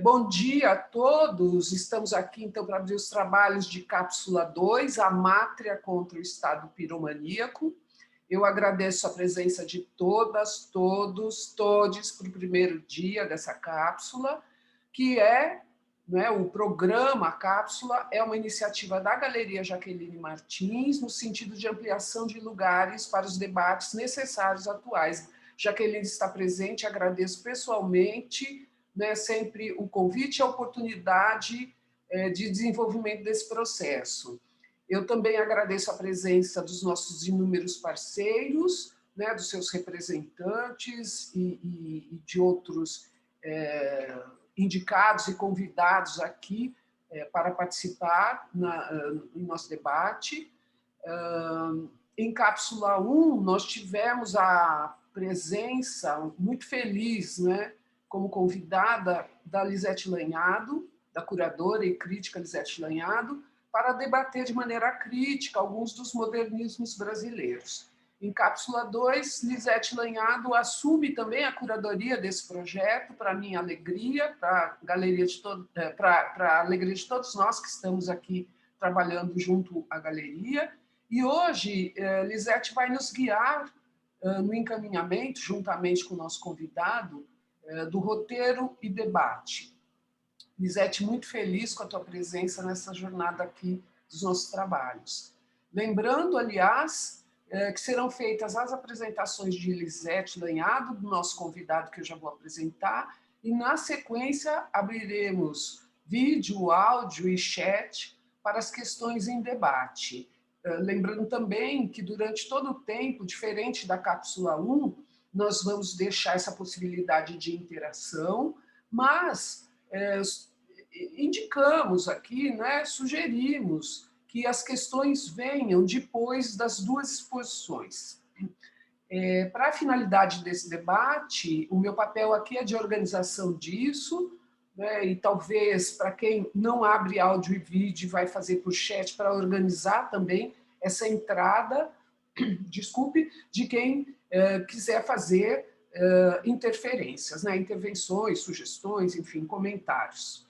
Bom dia a todos. Estamos aqui, então, para abrir os trabalhos de Cápsula 2, a Mátria contra o Estado Piromaníaco. Eu agradeço a presença de todas, todos, todes para o primeiro dia dessa cápsula, que é, o programa Cápsula é uma iniciativa da Galeria Jaqueline Martins, no sentido de ampliação de lugares para os debates necessários atuais. Jaqueline está presente, agradeço pessoalmente, sempre o convite e a oportunidade de desenvolvimento desse processo. Eu também agradeço a presença dos nossos inúmeros parceiros, dos seus representantes e de outros indicados e convidados aqui para participar em nosso debate. Em Cápsula 1, nós tivemos a presença muito feliz, como convidada da Lisete Lanhado, da curadora e crítica Lisete Lanhado, para debater de maneira crítica alguns dos modernismos brasileiros. Em Cápsula 2, Lisete Lanhado assume também a curadoria desse projeto, para minha alegria, para a alegria de todos nós que estamos aqui trabalhando junto à galeria. E hoje, Lisete vai nos guiar no encaminhamento, juntamente com o nosso convidado, do roteiro e debate. Lisete, muito feliz com a tua presença nessa jornada aqui dos nossos trabalhos. Lembrando, aliás, que serão feitas as apresentações de Lisete Lanhado, do nosso convidado que eu já vou apresentar, e na sequência abriremos vídeo, áudio e chat para as questões em debate. Lembrando também que durante todo o tempo, diferente da Cápsula 1, nós vamos deixar essa possibilidade de interação, mas indicamos aqui, sugerimos que as questões venham depois das duas exposições. Para a finalidade desse debate, o meu papel aqui é de organização disso, e talvez para quem não abre áudio e vídeo vai fazer por chat para organizar também essa entrada, desculpe, de quem quiser fazer interferências, intervenções, sugestões, enfim, comentários.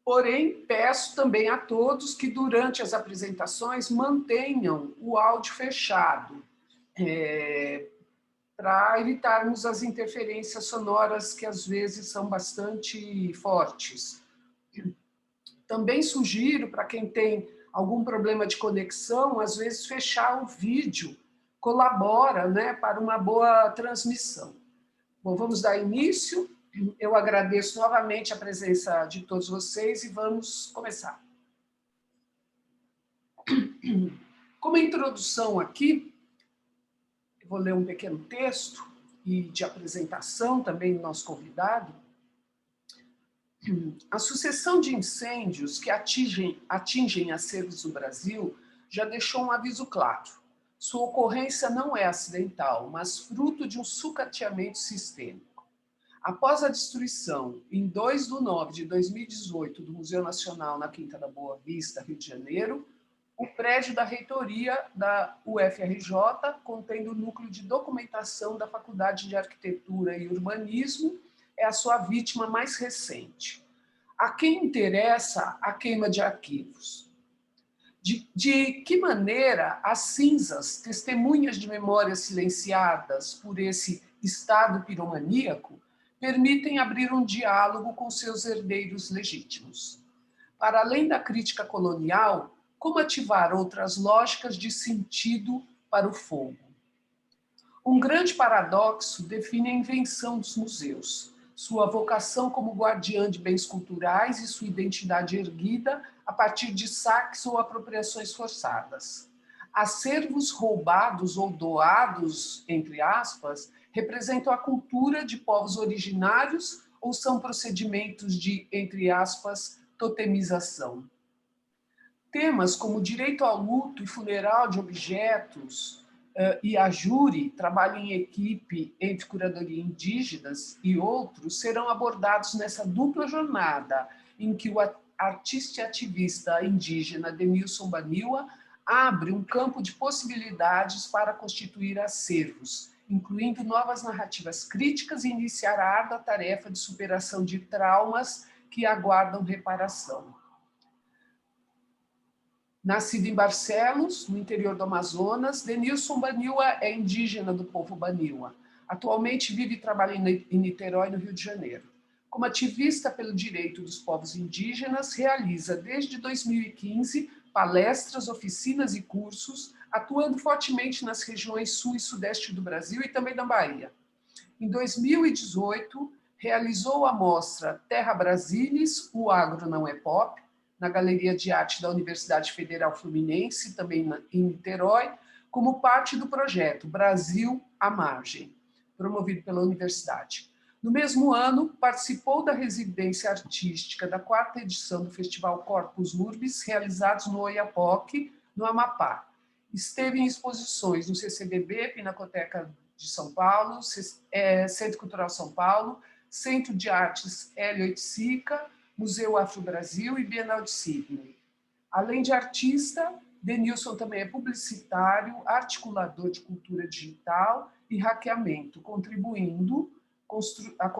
Porém, peço também a todos que durante as apresentações mantenham o áudio fechado, para evitarmos as interferências sonoras que às vezes são bastante fortes. Também sugiro para quem tem algum problema de conexão, às vezes fechar o vídeo colabora, para uma boa transmissão. Bom, vamos dar início. Eu agradeço novamente a presença de todos vocês e vamos começar. Como introdução aqui, eu vou ler um pequeno texto e de apresentação também do nosso convidado. A sucessão de incêndios que atingem acervos no Brasil já deixou um aviso claro. Sua ocorrência não é acidental, mas fruto de um sucateamento sistêmico. Após a destruição, em 2/9/2018, do Museu Nacional na Quinta da Boa Vista, Rio de Janeiro, o prédio da reitoria da UFRJ, contendo o núcleo de documentação da Faculdade de Arquitetura e Urbanismo, é a sua vítima mais recente. A quem interessa a queima de arquivos? De que maneira as cinzas, testemunhas de memórias silenciadas por esse estado piromaníaco, permitem abrir um diálogo com seus herdeiros legítimos? Para além da crítica colonial, como ativar outras lógicas de sentido para o fogo? Um grande paradoxo define a invenção dos museus, sua vocação como guardiã de bens culturais e sua identidade erguida a partir de saques ou apropriações forçadas. Acervos roubados ou doados, entre aspas, representam a cultura de povos originários ou são procedimentos de, entre aspas, totemização? Temas como direito ao luto e funeral de objetos e a júri, trabalho em equipe entre curadoria indígenas e outros, serão abordados nessa dupla jornada em que o artista e ativista indígena Demilson Baniwa abre um campo de possibilidades para constituir acervos, incluindo novas narrativas críticas e iniciar a árdua tarefa de superação de traumas que aguardam reparação. Nascido em Barcelos, no interior do Amazonas, Denilson Baniwa é indígena do povo Baniwa. Atualmente vive e trabalha em Niterói, no Rio de Janeiro. Como ativista pelo direito dos povos indígenas, realiza desde 2015 palestras, oficinas e cursos, atuando fortemente nas regiões sul e sudeste do Brasil e também da Bahia. Em 2018, realizou a mostra Terra Brasilis, o agro não é pop, na Galeria de Arte da Universidade Federal Fluminense, também em Niterói, como parte do projeto Brasil à Margem, promovido pela universidade. No mesmo ano, participou da residência artística da 4ª edição do Festival Corpus Urbis, realizados no Oiapoque, no Amapá. Esteve em exposições no CCBB, Pinacoteca de São Paulo, Centro Cultural São Paulo, Centro de Artes Hélio Oiticica, Museu Afro-Brasil e Bienal de Sydney. Além de artista, Denilson também é publicitário, articulador de cultura digital e hackeamento, contribuindo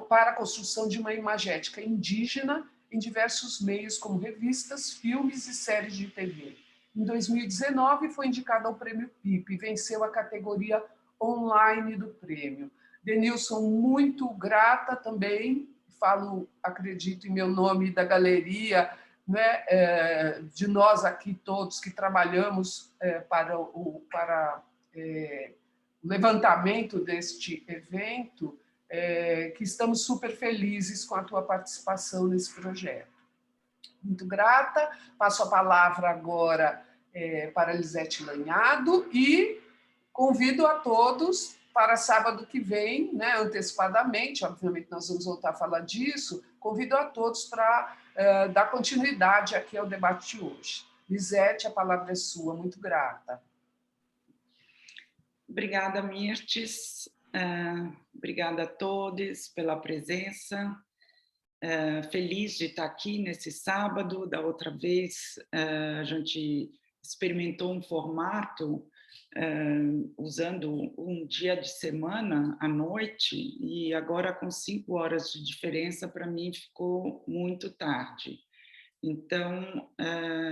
para a construção de uma imagética indígena em diversos meios, como revistas, filmes e séries de TV. Em 2019, foi indicado ao Prêmio PIP e venceu a categoria online do prêmio. Denilson, muito grata também, falo, acredito, em meu nome da galeria, né, de nós aqui todos que trabalhamos para o levantamento deste evento, que estamos super felizes com a tua participação nesse projeto. Muito grata. Passo a palavra agora para Lisete Lanhado e convido a todos para sábado que vem, né, antecipadamente, obviamente nós vamos voltar a falar disso, convido a todos para dar continuidade aqui ao debate de hoje. Lisete, a palavra é sua, muito grata. Obrigada, Mirtes. Obrigada a todos pela presença. Feliz de estar aqui nesse sábado. Da outra vez, a gente experimentou um formato usando um dia de semana à noite, e agora com 5 horas de diferença, para mim ficou muito tarde. Então,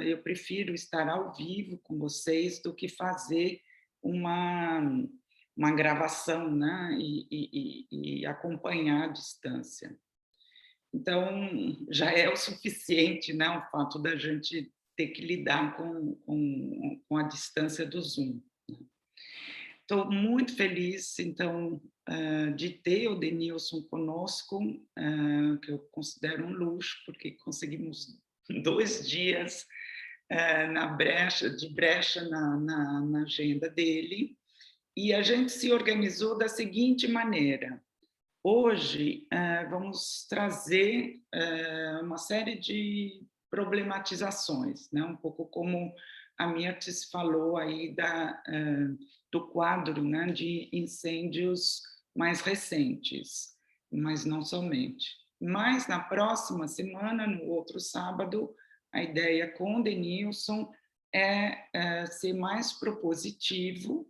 eu prefiro estar ao vivo com vocês do que fazer uma gravação, né? e acompanhar à distância. Então, já é o suficiente, né? O fato da gente ter que lidar com a distância do Zoom. Estou muito feliz, então, de ter o Denilson conosco, que eu considero um luxo, porque conseguimos 2 dias de brecha na agenda dele, e a gente se organizou da seguinte maneira. Hoje, vamos trazer uma série de problematizações, né? Um pouco como a Mirtes falou aí do quadro, né, de incêndios mais recentes, mas não somente. Mas na próxima semana, no outro sábado, a ideia com o Denilson é ser mais propositivo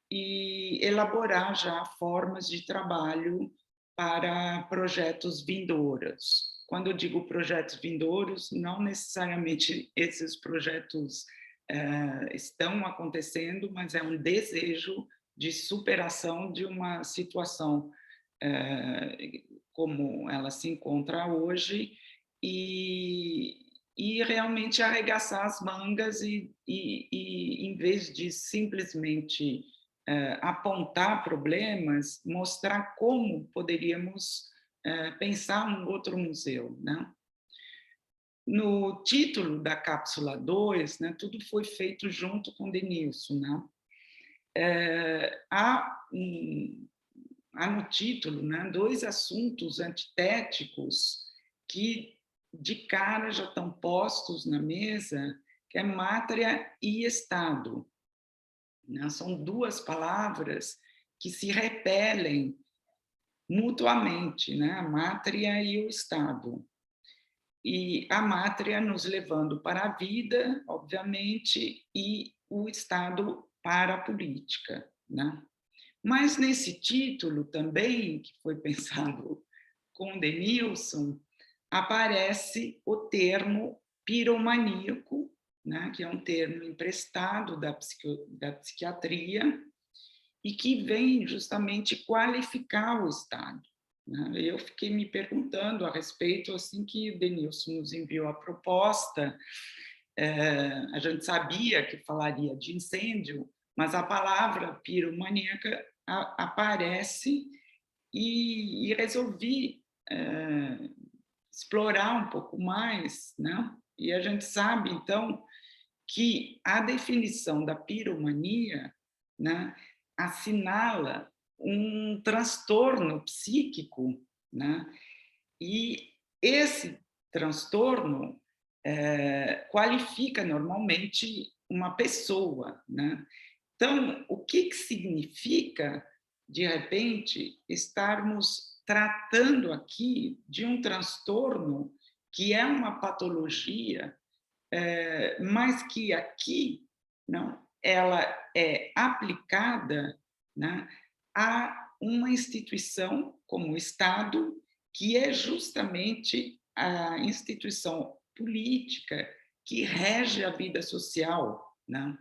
e elaborar já formas de trabalho para projetos vindouros. Quando eu digo projetos vindouros, não necessariamente esses projetos estão acontecendo, mas é um desejo de superação de uma situação como ela se encontra hoje e realmente arregaçar as mangas e em vez de simplesmente apontar problemas, mostrar como poderíamos pensar um outro museu, né? No título da cápsula 2, né, tudo foi feito junto com o Denilson, né? Há no título, né, 2 assuntos antitéticos que de cara já estão postos na mesa, que é mátria e Estado. São 2 palavras que se repelem mutuamente, né? A mátria e o Estado. E a mátria nos levando para a vida, obviamente, e o Estado para a política, né? Mas nesse título também, que foi pensado com Denilson, aparece o termo piromaníaco, né, que é um termo emprestado da psiquiatria e que vem justamente qualificar o estado, né? Eu fiquei me perguntando a respeito, assim que o Denilson nos enviou a proposta, a gente sabia que falaria de incêndio, mas a palavra piromaníaca aparece e resolvi explorar um pouco mais, né? E a gente sabe, então, que a definição da piromania, né, assinala um transtorno psíquico, né? E esse transtorno qualifica normalmente uma pessoa, né? Então, o que significa, de repente, estarmos tratando aqui de um transtorno que é uma patologia, mas que aqui não, ela é aplicada, né, a uma instituição como o Estado, que é justamente a instituição política que rege a vida social, né?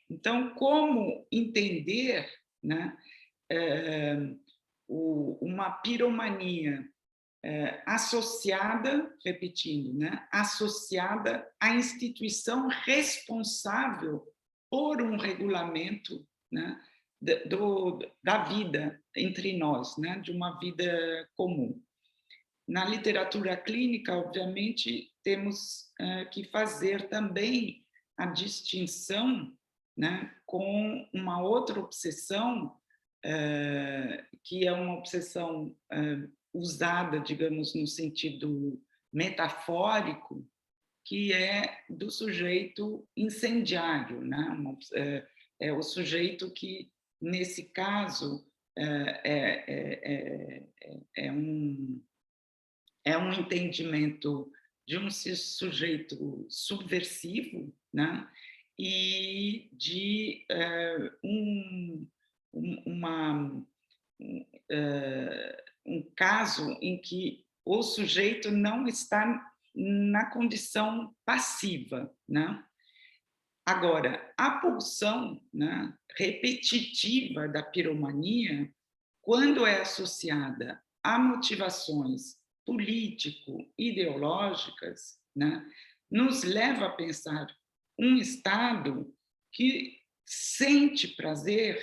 Então, como entender, né, uma piromania associada, repetindo, né, associada à instituição responsável por um regulamento, né, da vida entre nós, né, de uma vida comum. Na literatura clínica, obviamente, temos que fazer também a distinção, né, com uma outra obsessão, que é uma obsessão usada, digamos, no sentido metafórico, que é do sujeito incendiário, né? É o sujeito que, nesse caso, é um entendimento de um sujeito subversivo, né? E de uma, um caso em que o sujeito não está na condição passiva, né? Agora, a pulsão, né, repetitiva da piromania, quando é associada a motivações político-ideológicas, né, nos leva a pensar um Estado que sente prazer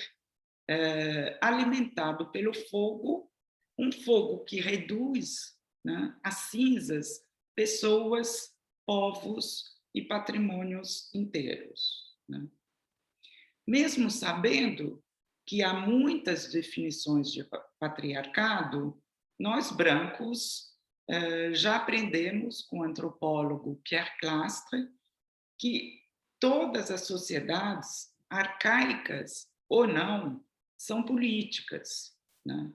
alimentado pelo fogo, um fogo que reduz, né, a cinzas pessoas, povos e patrimônios inteiros, né? Mesmo sabendo que há muitas definições de patriarcado, nós brancos já aprendemos com o antropólogo Pierre Clastre que todas as sociedades, arcaicas ou não, são políticas, né?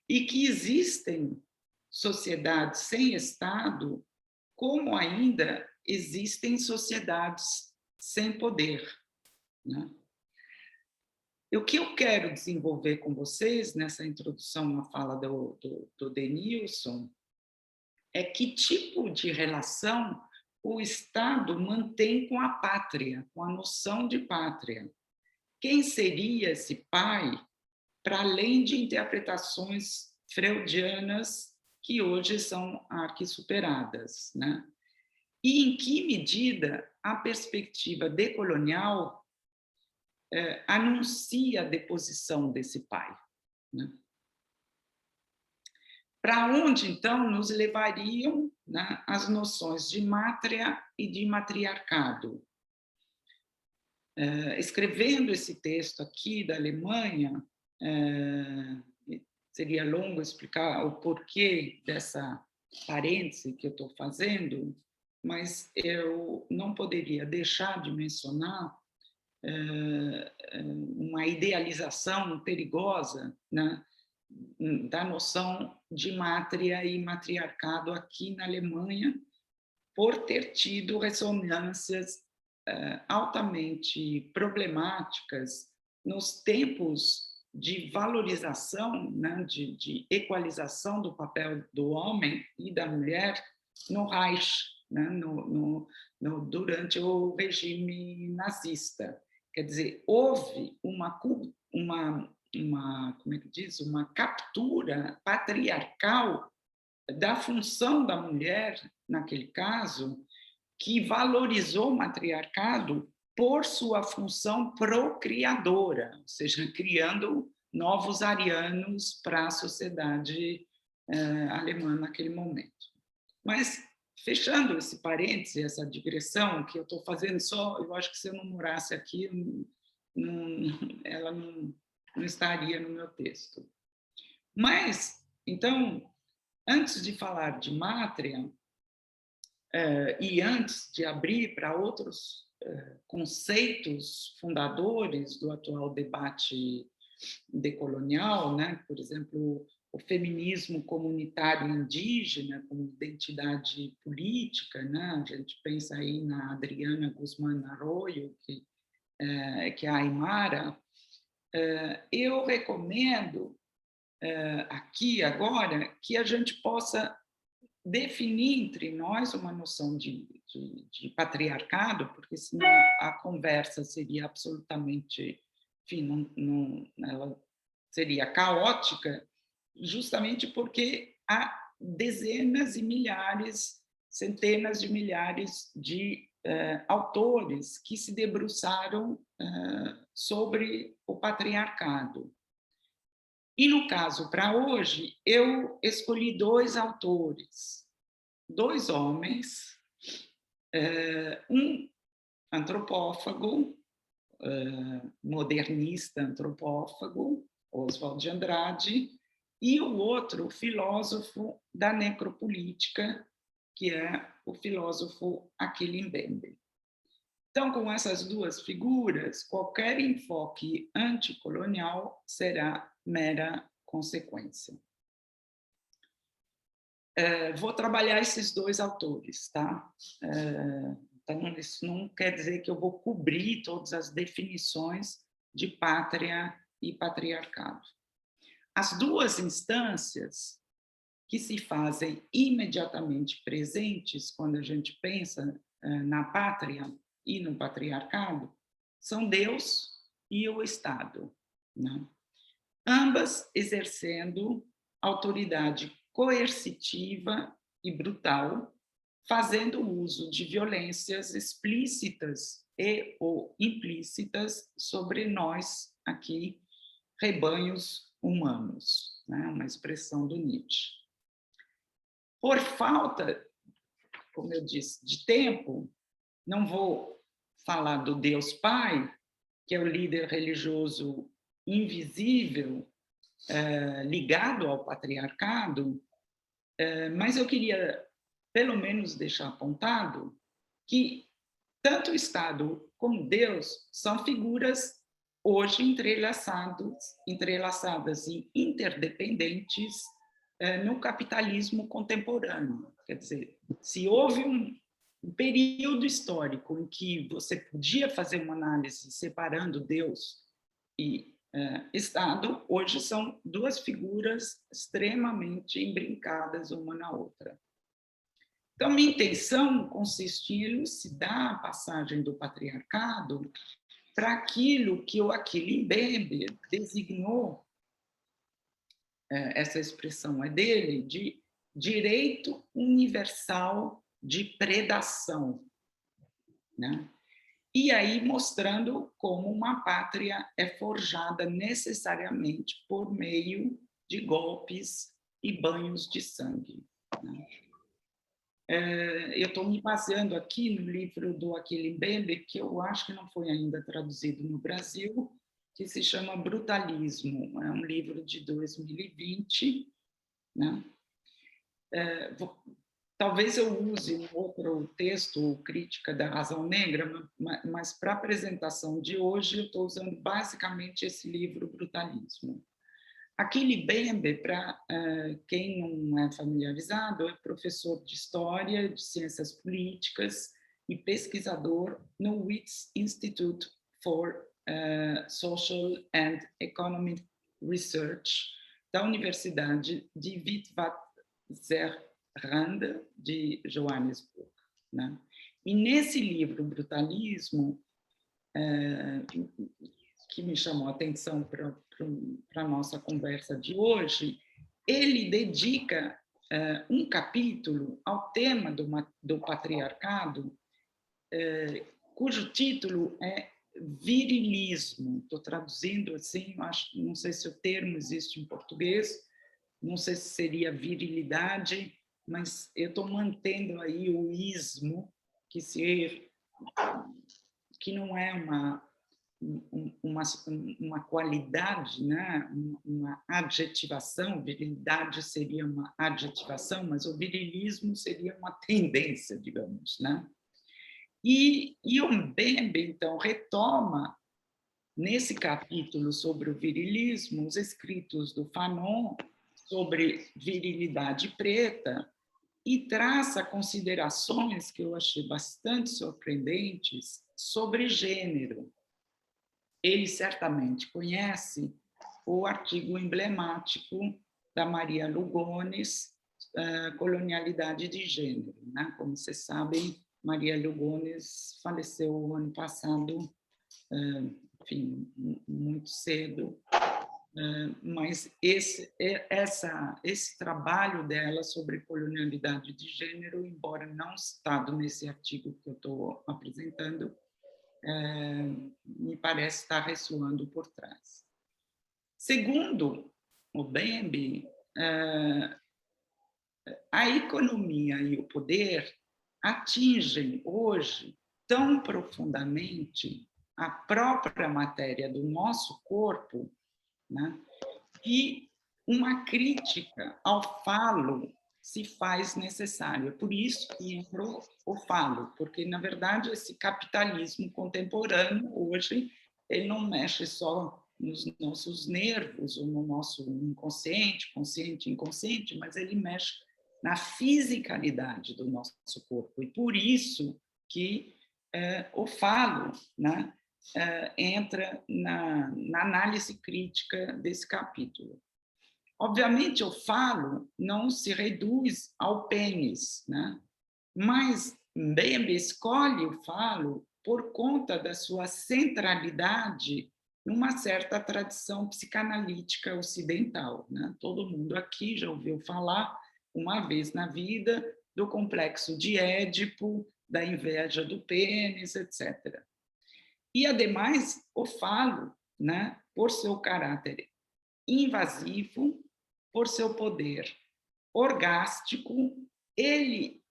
E que existem sociedades sem Estado, como ainda existem sociedades sem poder, né? E o que eu quero desenvolver com vocês nessa introdução à fala do Denilson é que tipo de relação o Estado mantém com a pátria, com a noção de pátria. Quem seria esse pai, para além de interpretações freudianas que hoje são arquissuperadas, né? E em que medida a perspectiva decolonial anuncia a deposição desse pai, né? Para onde, então, nos levariam, né, as noções de mátria e de matriarcado? Escrevendo esse texto aqui da Alemanha, seria longo explicar o porquê dessa parêntese que eu estou fazendo, mas eu não poderia deixar de mencionar uma idealização perigosa, né, da noção de mátria e matriarcado aqui na Alemanha, por ter tido ressonâncias altamente problemáticas nos tempos de valorização, né, de equalização do papel do homem e da mulher no Reich, né, durante o regime nazista. Quer dizer, houve como é que diz, uma captura patriarcal da função da mulher, naquele caso, que valorizou o matriarcado por sua função procriadora, ou seja, criando novos arianos para a sociedade alemã naquele momento. Mas, fechando esse parêntese, essa digressão que eu estou fazendo só, eu acho que se eu não morasse aqui, ela não estaria no meu texto. Mas, então, antes de falar de Mátria, e antes de abrir para outros conceitos fundadores do atual debate decolonial, né? Por exemplo, o feminismo comunitário indígena como identidade política, né? A gente pensa aí na Adriana Guzmán Arroyo, que é a Aymara. Eu recomendo aqui agora que a gente possa definir entre nós uma noção de patriarcado, porque senão a conversa seria absolutamente, enfim, ela seria caótica, justamente porque há dezenas e milhares, centenas de milhares de autores que se debruçaram sobre o patriarcado. E, no caso, para hoje, eu escolhi 2 autores, 2 homens, um antropófago, modernista antropófago, Oswald de Andrade, e o outro filósofo da necropolítica, que é o filósofo Achille Mbembe. Então, com essas 2 figuras, qualquer enfoque anticolonial será mera consequência. Vou trabalhar esses 2 autores, tá? Então, isso não quer dizer que eu vou cobrir todas as definições de pátria e patriarcado. As 2 instâncias que se fazem imediatamente presentes quando a gente pensa na pátria e no patriarcado são Deus e o Estado, né? Ambas exercendo autoridade coercitiva e brutal, fazendo uso de violências explícitas e ou implícitas sobre nós aqui, rebanhos humanos, né? Uma expressão do Nietzsche. Por falta, como eu disse, de tempo, não vou falar do Deus Pai, que é o líder religioso invisível, ligado ao patriarcado, mas eu queria, pelo menos, deixar apontado que tanto o Estado como Deus são figuras hoje entrelaçadas e interdependentes no capitalismo contemporâneo. Quer dizer, se houve um período histórico em que você podia fazer uma análise separando Deus e Estado, hoje são 2 figuras extremamente embrincadas uma na outra. Então, minha intenção consiste em elucidar a passagem do patriarcado para aquilo que o Achille Mbembe designou, essa expressão é dele, de direito universal de predação, né? E aí mostrando como uma pátria é forjada necessariamente por meio de golpes e banhos de sangue, né? Eu estou me baseando aqui no livro do Achille Mbembe, que eu acho que não foi ainda traduzido no Brasil, que se chama Brutalismo. É um livro de 2020, né? Talvez eu use um outro texto, Crítica da Razão Negra, mas para a apresentação de hoje eu estou usando basicamente esse livro, Brutalismo. Achille Mbembe, para quem não é familiarizado, é professor de História, de Ciências Políticas e pesquisador no Wits Institute for Social and Research da Universidade de Witwatersrand de Joanesburgo, né? E nesse livro, Brutalismo, que me chamou a atenção para a nossa conversa de hoje, ele dedica um capítulo ao tema do patriarcado, cujo título é virilismo. Estou traduzindo assim, não sei se o termo existe em português, não sei se seria virilidade, mas eu estou mantendo aí o ismo, que não é uma qualidade, né? Uma adjetivação. Virilidade seria uma adjetivação, mas o virilismo seria uma tendência, digamos, né? E o Mbembe, então, retoma, nesse capítulo sobre o virilismo, os escritos do Fanon sobre virilidade preta e traça considerações que eu achei bastante surpreendentes sobre gênero. Ele certamente conhece o artigo emblemático da Maria Lugones, Colonialidade de Gênero, né? Como vocês sabem, Maria Lugones faleceu ano passado, enfim, muito cedo, mas esse trabalho dela sobre colonialidade de gênero, embora não citado nesse artigo que eu estou apresentando, me parece estar ressoando por trás. Segundo o Mbembe, a economia e o poder atingem hoje tão profundamente a própria matéria do nosso corpo, né, que uma crítica ao falo se faz necessária. Por isso que entrou o falo, porque, na verdade, esse capitalismo contemporâneo, hoje, ele não mexe só nos nossos nervos ou no nosso inconsciente, consciente, inconsciente, mas ele mexe na fisicalidade do nosso corpo. E por isso que o falo, né, entra na análise crítica desse capítulo. Obviamente, o falo não se reduz ao pênis, né? Mas Mbembe escolhe o falo por conta da sua centralidade numa certa tradição psicanalítica ocidental, né? Todo mundo aqui já ouviu falar, uma vez na vida, do complexo de Édipo, da inveja do pênis, etc. E, ademais, o falo, né, por seu caráter invasivo, por seu poder orgástico, ele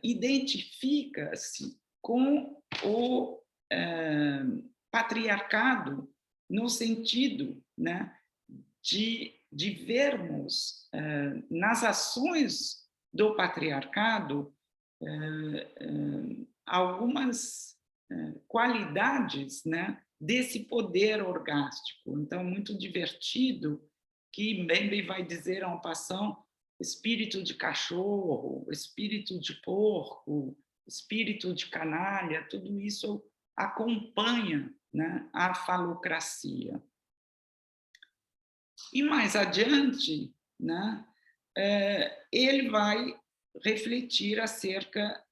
identifica-se com o patriarcado no sentido, né, de vermos nas ações do patriarcado algumas qualidades, né, desse poder orgástico. Então, muito divertido que Mbembe vai dizer en passant espírito de cachorro, espírito de porco, espírito de canalha, tudo isso acompanha, né, a falocracia. E mais adiante, né, ele vai refletir acerca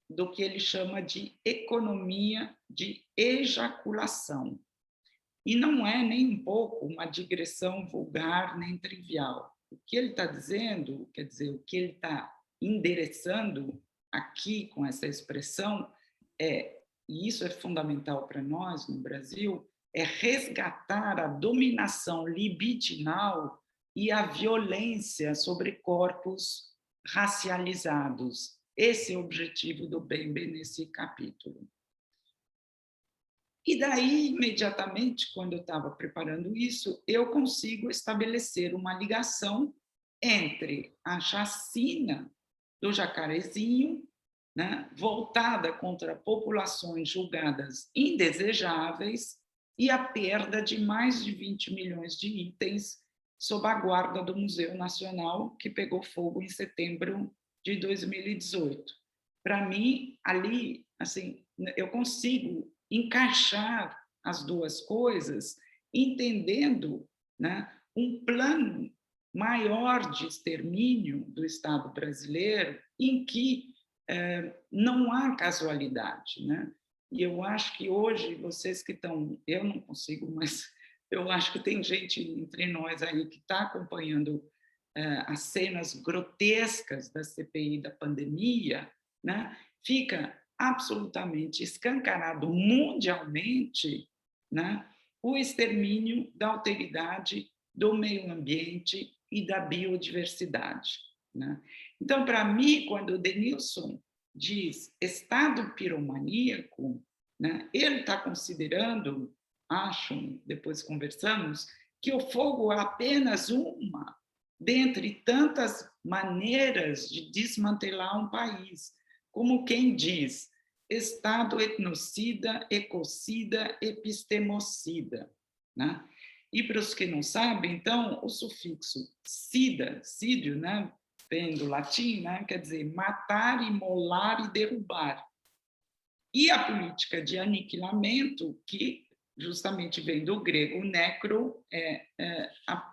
do que ele chama de economia de ejaculação. E não é nem um pouco uma digressão vulgar nem trivial. O que ele está dizendo, quer dizer, o que ele está endereçando aqui com essa expressão e isso é fundamental para nós no Brasil, é resgatar a dominação libidinal e a violência sobre corpos racializados. Esse é o objetivo do Mbembe nesse capítulo. E daí, imediatamente, quando eu estava preparando isso, eu consigo estabelecer uma ligação entre a chacina do Jacarezinho, né, voltada contra populações julgadas indesejáveis, e a perda de mais de 20 milhões de itens sob a guarda do Museu Nacional, que pegou fogo em setembro de 2018. Para mim, ali, assim, eu consigo encaixar as duas coisas, entendendo, né, um plano maior de extermínio do Estado brasileiro, em que não há casualidade, né? E eu acho que hoje, vocês que estão... Eu não consigo, mas eu acho que tem gente entre nós aí que está acompanhando as cenas grotescas da CPI da pandemia, né? Fica absolutamente escancarado mundialmente, né, o extermínio da alteridade do meio ambiente e da biodiversidade, né? Então, para mim, quando o Denilson diz estado piromaníaco, né, ele está considerando, acho, depois conversamos, que o fogo é apenas uma dentre tantas maneiras de desmantelar um país, como quem diz, Estado etnocida, ecocida, epistemocida, né? E para os que não sabem, então, o sufixo cida, sídio, né, vem do latim, né, quer dizer matar, imolar e derrubar. E a política de aniquilamento, que justamente vem do grego necro,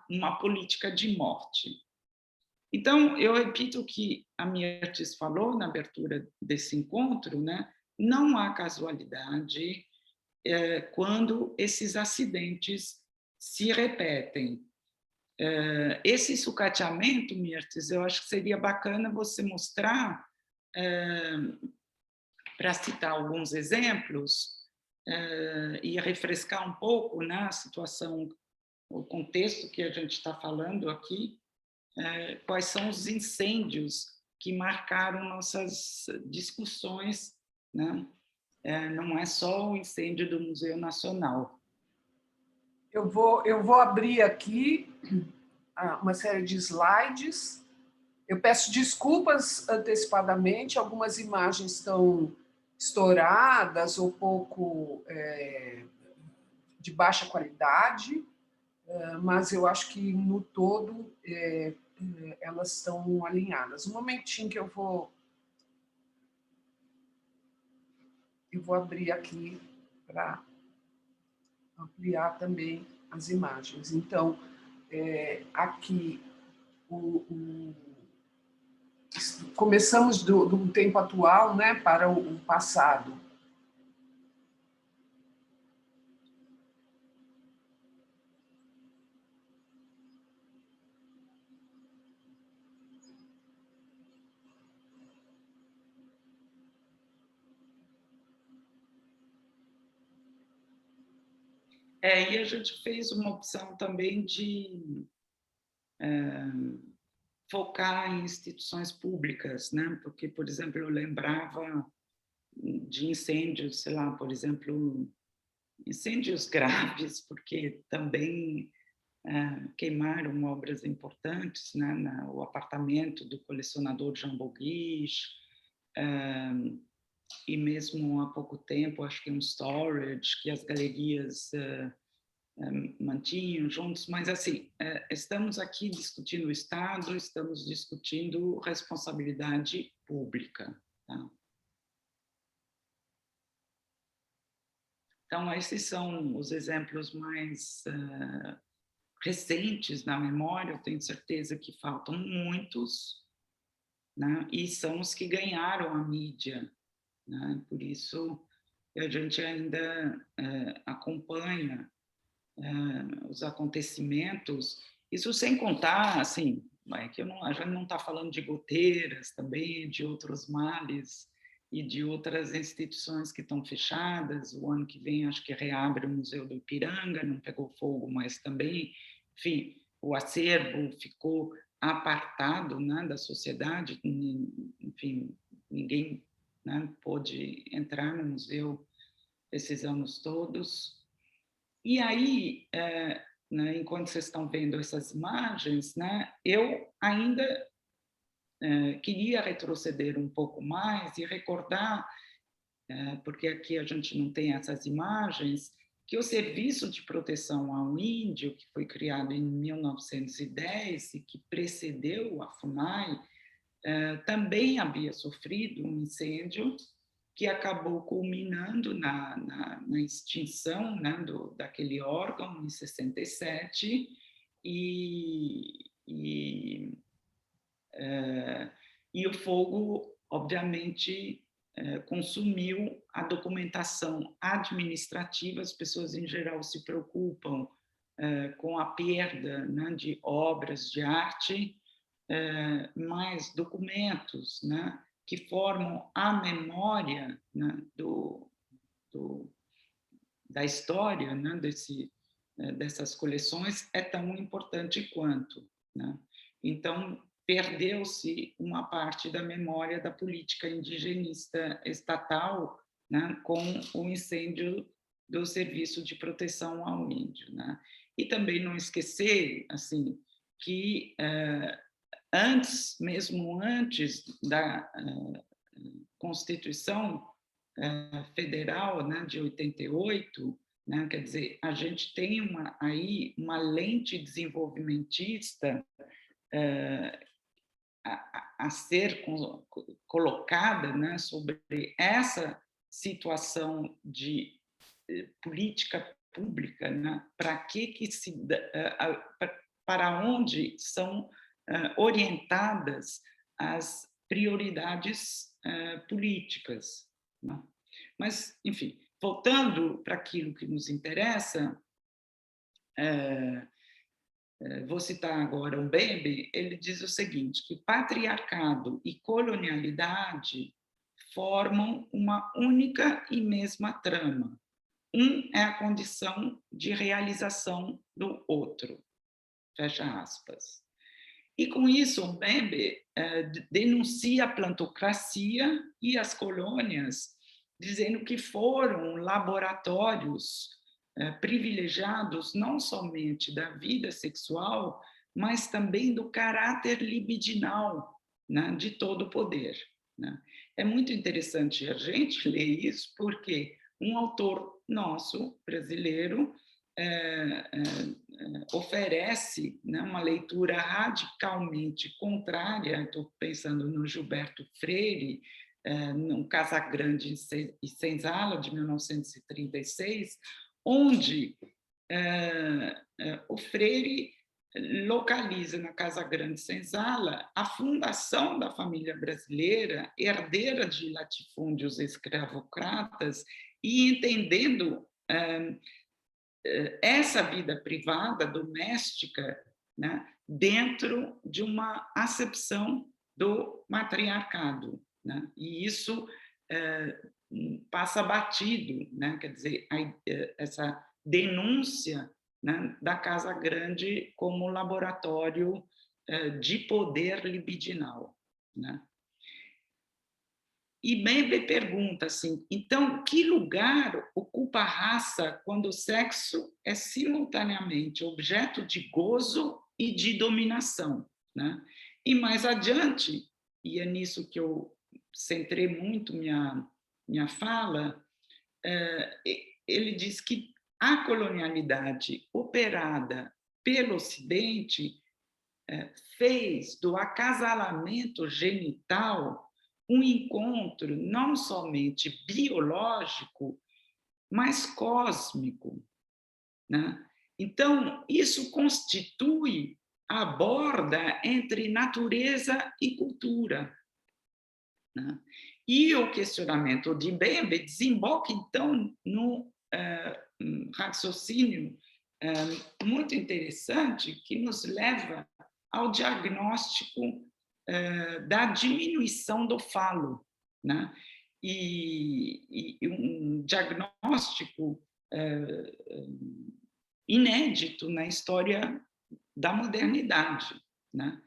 uma política de morte. Então, eu repito o que a Mirtes falou na abertura desse encontro, né? Não há casualidade quando esses acidentes se repetem. Esse sucateamento, Mirtes, eu acho que seria bacana você mostrar, para citar alguns exemplos, e refrescar um pouco, né, a situação, o contexto que a gente está falando aqui, quais são os incêndios que marcaram nossas discussões, né? Não é só o incêndio do Museu Nacional. Eu vou abrir aqui uma série de slides. Eu peço desculpas antecipadamente, algumas imagens estão estouradas ou pouco de baixa qualidade, mas eu acho que, no todo, elas estão alinhadas. Um momentinho que eu vou abrir aqui para ampliar também as imagens. Então, aqui, começamos do tempo atual, né, para o passado. E a gente fez uma opção também de focar em instituições públicas, né? Porque, por exemplo, eu lembrava de incêndios, sei lá, por exemplo, incêndios graves, porque também queimaram obras importantes, né? O apartamento do colecionador Jean Boguich, e mesmo há pouco tempo, acho que um storage que as galerias mantinham juntos, mas assim, estamos aqui discutindo o Estado, estamos discutindo responsabilidade pública, tá? Então, esses são os exemplos mais recentes na memória, eu tenho certeza que faltam muitos, né? E são os que ganharam a mídia, né? Por isso, a gente ainda acompanha os acontecimentos, isso sem contar, assim, que a gente não está falando de goteiras também, de outros males e de outras instituições que estão fechadas. O ano que vem acho que reabre o Museu do Ipiranga, não pegou fogo, mas também, enfim, o acervo ficou apartado, né, da sociedade, enfim, ninguém, né, pôde entrar no museu esses anos todos. E aí, né, enquanto vocês estão vendo essas imagens, né, eu ainda queria retroceder um pouco mais e recordar, porque aqui a gente não tem essas imagens, que o Serviço de Proteção ao Índio, que foi criado em 1910 e que precedeu a FUNAI, também havia sofrido um incêndio que acabou culminando na extinção, né, daquele órgão em 67, e, e o fogo, obviamente, consumiu a documentação administrativa. As pessoas, em geral, se preocupam com a perda, né, de obras de arte, mas documentos, né, que formam a memória, né, da história, né, dessas coleções é tão importante quanto, né? Então, perdeu-se uma parte da memória da política indigenista estatal, né, com o incêndio do Serviço de Proteção ao Índio, né? E também não esquecer, assim, que mesmo antes da Constituição Federal, né, de 88, né, quer dizer, a gente tem aí uma lente desenvolvimentista a ser colocada, né, sobre essa situação de política pública, né, para onde são orientadas as prioridades políticas, né? Mas, enfim, voltando para aquilo que nos interessa, vou citar agora o Bembe. Ele diz o seguinte, que patriarcado e colonialidade formam uma única e mesma trama. Um é a condição de realização do outro. Fecha aspas. E com isso, o Bembe denuncia a plantocracia e as colônias, dizendo que foram laboratórios privilegiados não somente da vida sexual, mas também do caráter libidinal, né, de todo o poder, né? É muito interessante a gente ler isso, porque um autor nosso, brasileiro, oferece, né, uma leitura radicalmente contrária. Estou pensando no Gilberto Freire, no Casagrande e Senzala, de 1936, onde o Freire localiza na Casagrande e Senzala a fundação da família brasileira, herdeira de latifúndios escravocratas, e entendendo essa vida privada, doméstica, né, dentro de uma acepção do matriarcado, né? E isso passa batido, né? Quer dizer, essa denúncia, né, da Casa Grande como laboratório de poder libidinal, né? E Bembe pergunta assim, então, que lugar ocupa a raça quando o sexo é simultaneamente objeto de gozo e de dominação, né? E mais adiante, e é nisso que eu centrei muito minha fala, ele diz que a colonialidade operada pelo Ocidente fez do acasalamento genital um encontro não somente biológico, mas cósmico, né? Então, isso constitui a borda entre natureza e cultura, né? E o questionamento de Bembe desemboca, então, no raciocínio muito interessante que nos leva ao diagnóstico da diminuição do falo, né? E um diagnóstico inédito na história da modernidade, né?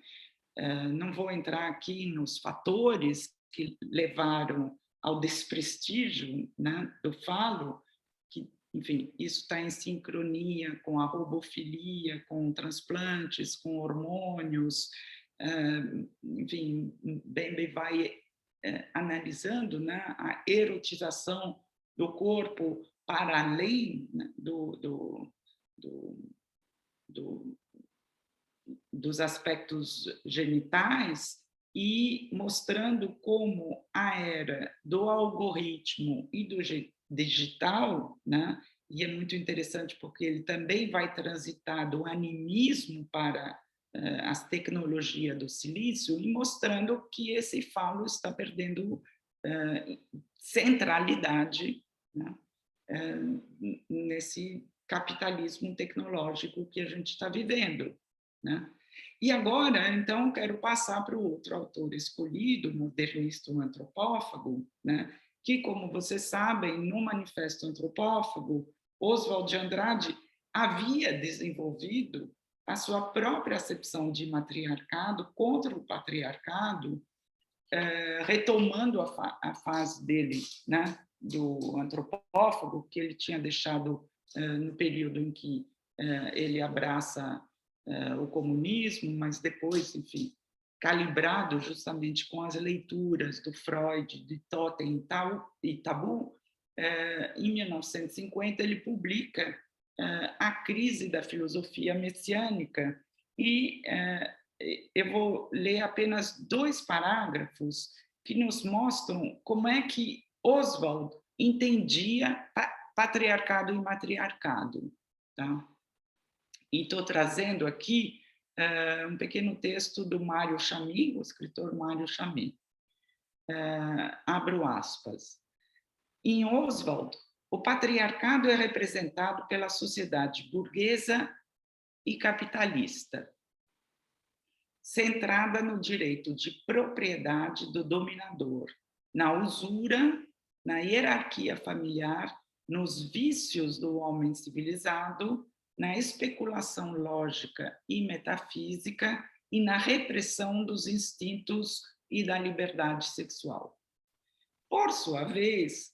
Não vou entrar aqui nos fatores que levaram ao desprestígio, né, do falo, que, enfim, isso está em sincronia com a robofilia, com transplantes, com hormônios, enfim, Bembe vai analisando, né, a erotização do corpo para além, né, dos aspectos genitais, e mostrando como a era do algoritmo e do digital, né? E é muito interessante porque ele também vai transitar do animismo para as tecnologias do silício e mostrando que esse falo está perdendo centralidade, né? Nesse capitalismo tecnológico que a gente está vivendo, né? E agora, então, quero passar para o outro autor escolhido, modernista antropófago, né? Que, como vocês sabem, no Manifesto Antropófago, Oswald de Andrade havia desenvolvido a sua própria acepção de matriarcado contra o patriarcado, retomando a fase dele, né, do antropófago, que ele tinha deixado no período em que ele abraça o comunismo, mas depois, enfim, calibrado justamente com as leituras do Freud, de Totem e Tabu, em 1950 ele publica A Crise da Filosofia Messiânica, e eu vou ler apenas 2 parágrafos que nos mostram como é que Oswald entendia patriarcado e matriarcado. Tá? E estou trazendo aqui um pequeno texto do Mário Chamy, o escritor Mário Chamy. Abro aspas. Em Oswald, o patriarcado é representado pela sociedade burguesa e capitalista, centrada no direito de propriedade do dominador, na usura, na hierarquia familiar, nos vícios do homem civilizado, na especulação lógica e metafísica e na repressão dos instintos e da liberdade sexual. Por sua vez,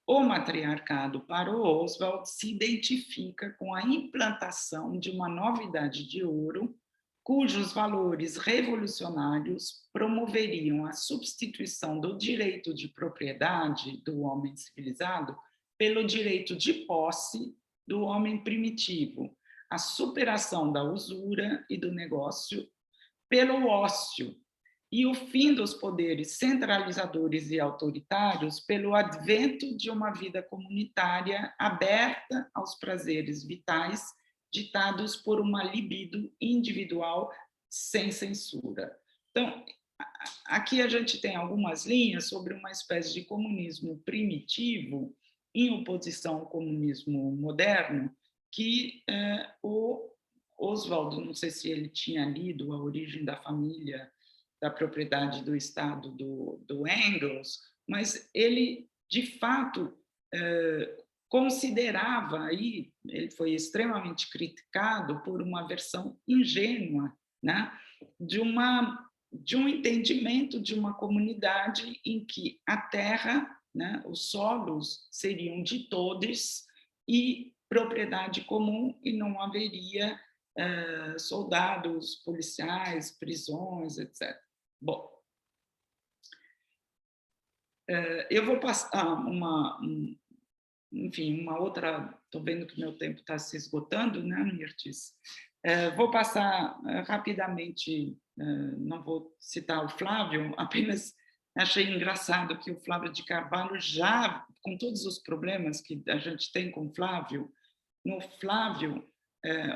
o matriarcado para o Oswald se identifica com a implantação de uma nova idade de ouro, cujos valores revolucionários promoveriam a substituição do direito de propriedade do homem civilizado pelo direito de posse do homem primitivo, a superação da usura e do negócio pelo ócio, e o fim dos poderes centralizadores e autoritários pelo advento de uma vida comunitária aberta aos prazeres vitais, ditados por uma libido individual sem censura. Então, aqui a gente tem algumas linhas sobre uma espécie de comunismo primitivo em oposição ao comunismo moderno, que o Oswald, não sei se ele tinha lido A Origem da Família, da Propriedade do Estado, do Engels, mas ele, de fato, considerava, aí ele foi extremamente criticado por uma versão ingênua, né, de um entendimento de uma comunidade em que a terra, né, os solos seriam de todos e propriedade comum, e não haveria soldados, policiais, prisões, etc. Bom, eu vou passar enfim, uma outra. Estou vendo que meu tempo está se esgotando, né, Mirtes? Vou passar rapidamente, não vou citar o Flávio, apenas achei engraçado que o Flávio de Carvalho, já com todos os problemas que a gente tem com o Flávio, no Flávio,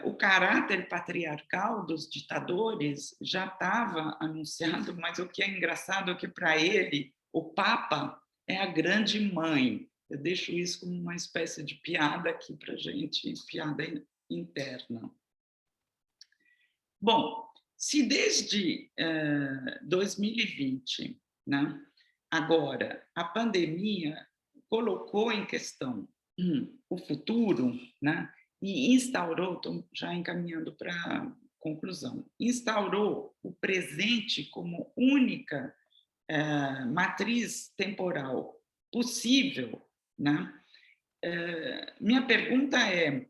o caráter patriarcal dos ditadores já estava anunciado, mas o que é engraçado é que, para ele, o Papa é a grande mãe. Eu deixo isso como uma espécie de piada aqui para a gente, piada interna. Bom, se desde 2020, né, agora, a pandemia colocou em questão o futuro, né, e instaurou, estou já encaminhando para a conclusão, instaurou o presente como única matriz temporal possível, né? Minha pergunta é,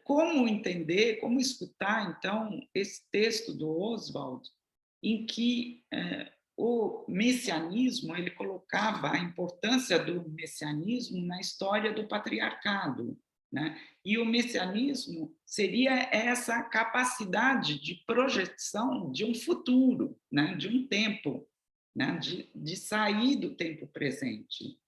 como entender, como escutar, então, esse texto do Oswald, em que o messianismo, ele colocava a importância do messianismo na história do patriarcado, né? E o messianismo seria essa capacidade de projeção de um futuro, né? De um tempo, né? De sair do tempo presente.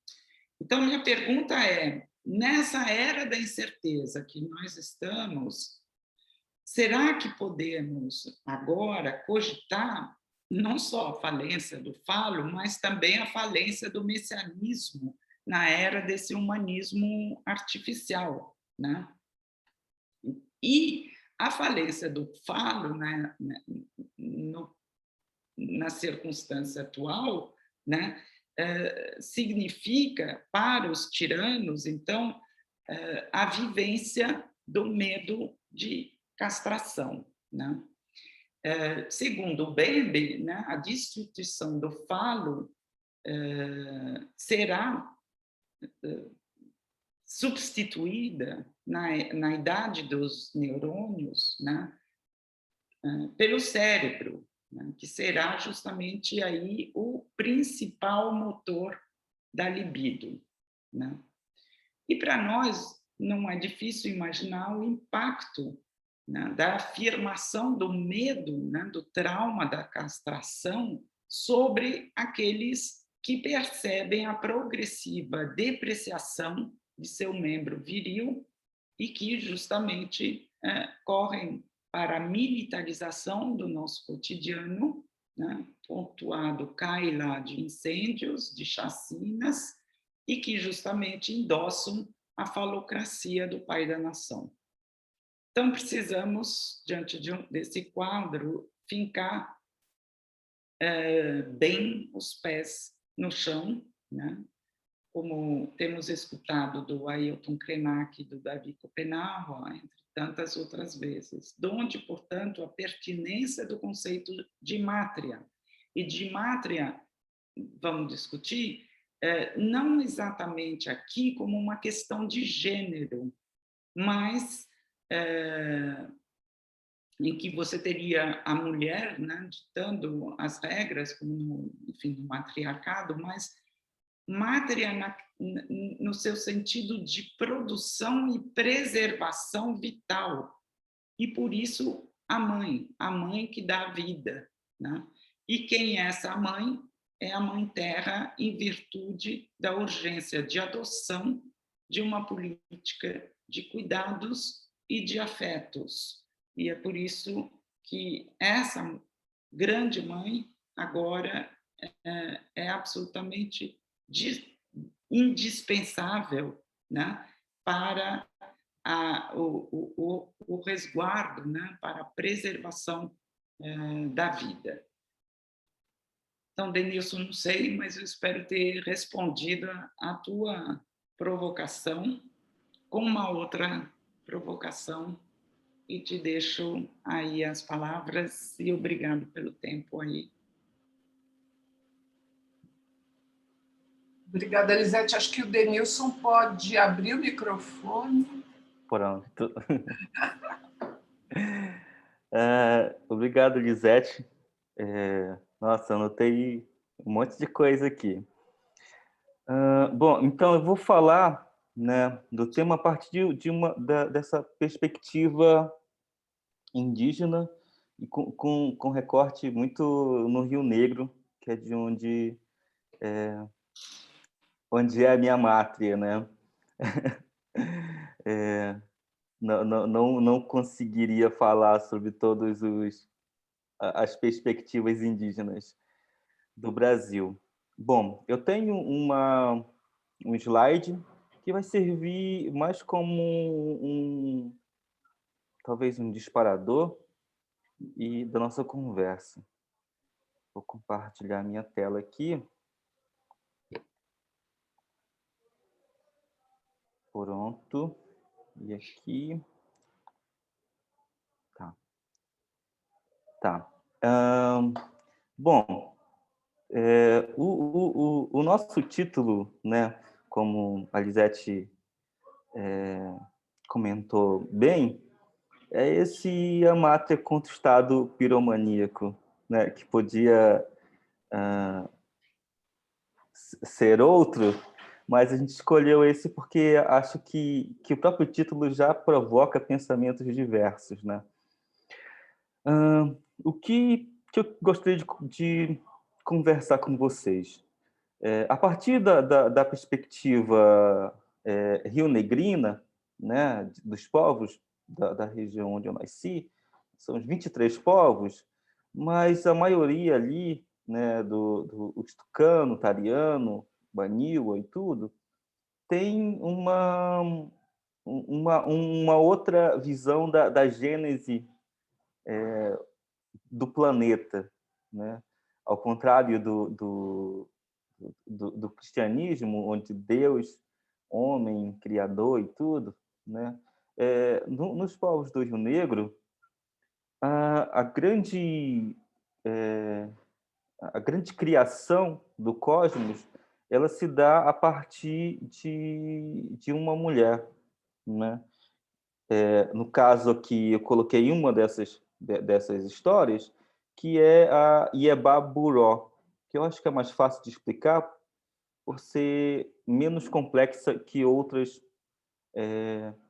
Então, minha pergunta é, nessa era da incerteza que nós estamos, será que podemos agora cogitar não só a falência do falo, mas também a falência do messianismo na era desse humanismo artificial, né? E a falência do falo, né, na circunstância atual, né, significa para os tiranos, então, a vivência do medo de castração, né? Segundo o Bembe, né, a destituição do falo será substituída na idade dos neurônios, né, pelo cérebro, né, que será justamente aí o principal motor da libido, né? E para nós não é difícil imaginar o impacto, né, da afirmação do medo, né, do trauma da castração sobre aqueles que percebem a progressiva depreciação de seu membro viril e que justamente correm para a militarização do nosso cotidiano, né, pontuado cai lá de incêndios, de chacinas, e que justamente endossam a falocracia do pai da nação. Então, precisamos, diante desse quadro, fincar bem os pés no chão, né? Como temos escutado do Ailton Krenak e do Davi Copenhague, entre tantas outras vezes. Donde, portanto, a pertinência do conceito de mátria. E de mátria, vamos discutir, não exatamente aqui como uma questão de gênero, mas em que você teria a mulher, né, ditando as regras, como no matriarcado, mas mátria no seu sentido de produção e preservação vital. E, por isso, a mãe que dá vida, né? E quem é essa mãe? É a Mãe Terra, em virtude da urgência de adoção de uma política de cuidados e de afetos. E é por isso que essa grande mãe agora é absolutamente indispensável, né, para o resguardo, né, para a preservação da vida. Então, Denilson, não sei, mas eu espero ter respondido a tua provocação com uma outra provocação e te deixo aí as palavras e obrigado pelo tempo aí. Obrigada, Elisete. Acho que o Denilson pode abrir o microfone. Pronto. Obrigado, Lisete. Nossa, anotei um monte de coisa aqui. Bom, então eu vou falar, né, do tema a partir dessa perspectiva indígena e com recorte muito no Rio Negro, que é de onde é a minha mátria, né? Não conseguiria falar sobre todas as perspectivas indígenas do Brasil. Bom, eu tenho um slide que vai servir mais como talvez um disparador da nossa conversa. Vou compartilhar minha tela aqui. Pronto. E aqui. Tá. Bom, o nosso título, né, como a Lisete comentou bem, é esse Amátria contra o Estado piromaníaco, né, que podia ser outro, mas a gente escolheu esse porque acho que o próprio título já provoca pensamentos diversos, né? O que eu gostaria de conversar com vocês? A partir da perspectiva rio-negrina, né, dos povos da região onde eu nasci, são os 23 povos, mas a maioria ali, né, os tucano, tariano, baniwa e tudo, tem uma outra visão da gênese do planeta, né? Ao contrário do cristianismo, onde Deus, homem, criador e tudo, né? Nos povos do Rio Negro, a grande a grande criação do cosmos, ela se dá a partir de uma mulher, né? No caso aqui, eu coloquei uma dessas histórias, que é a Ieba Buró, que eu acho que é mais fácil de explicar por ser menos complexa que outras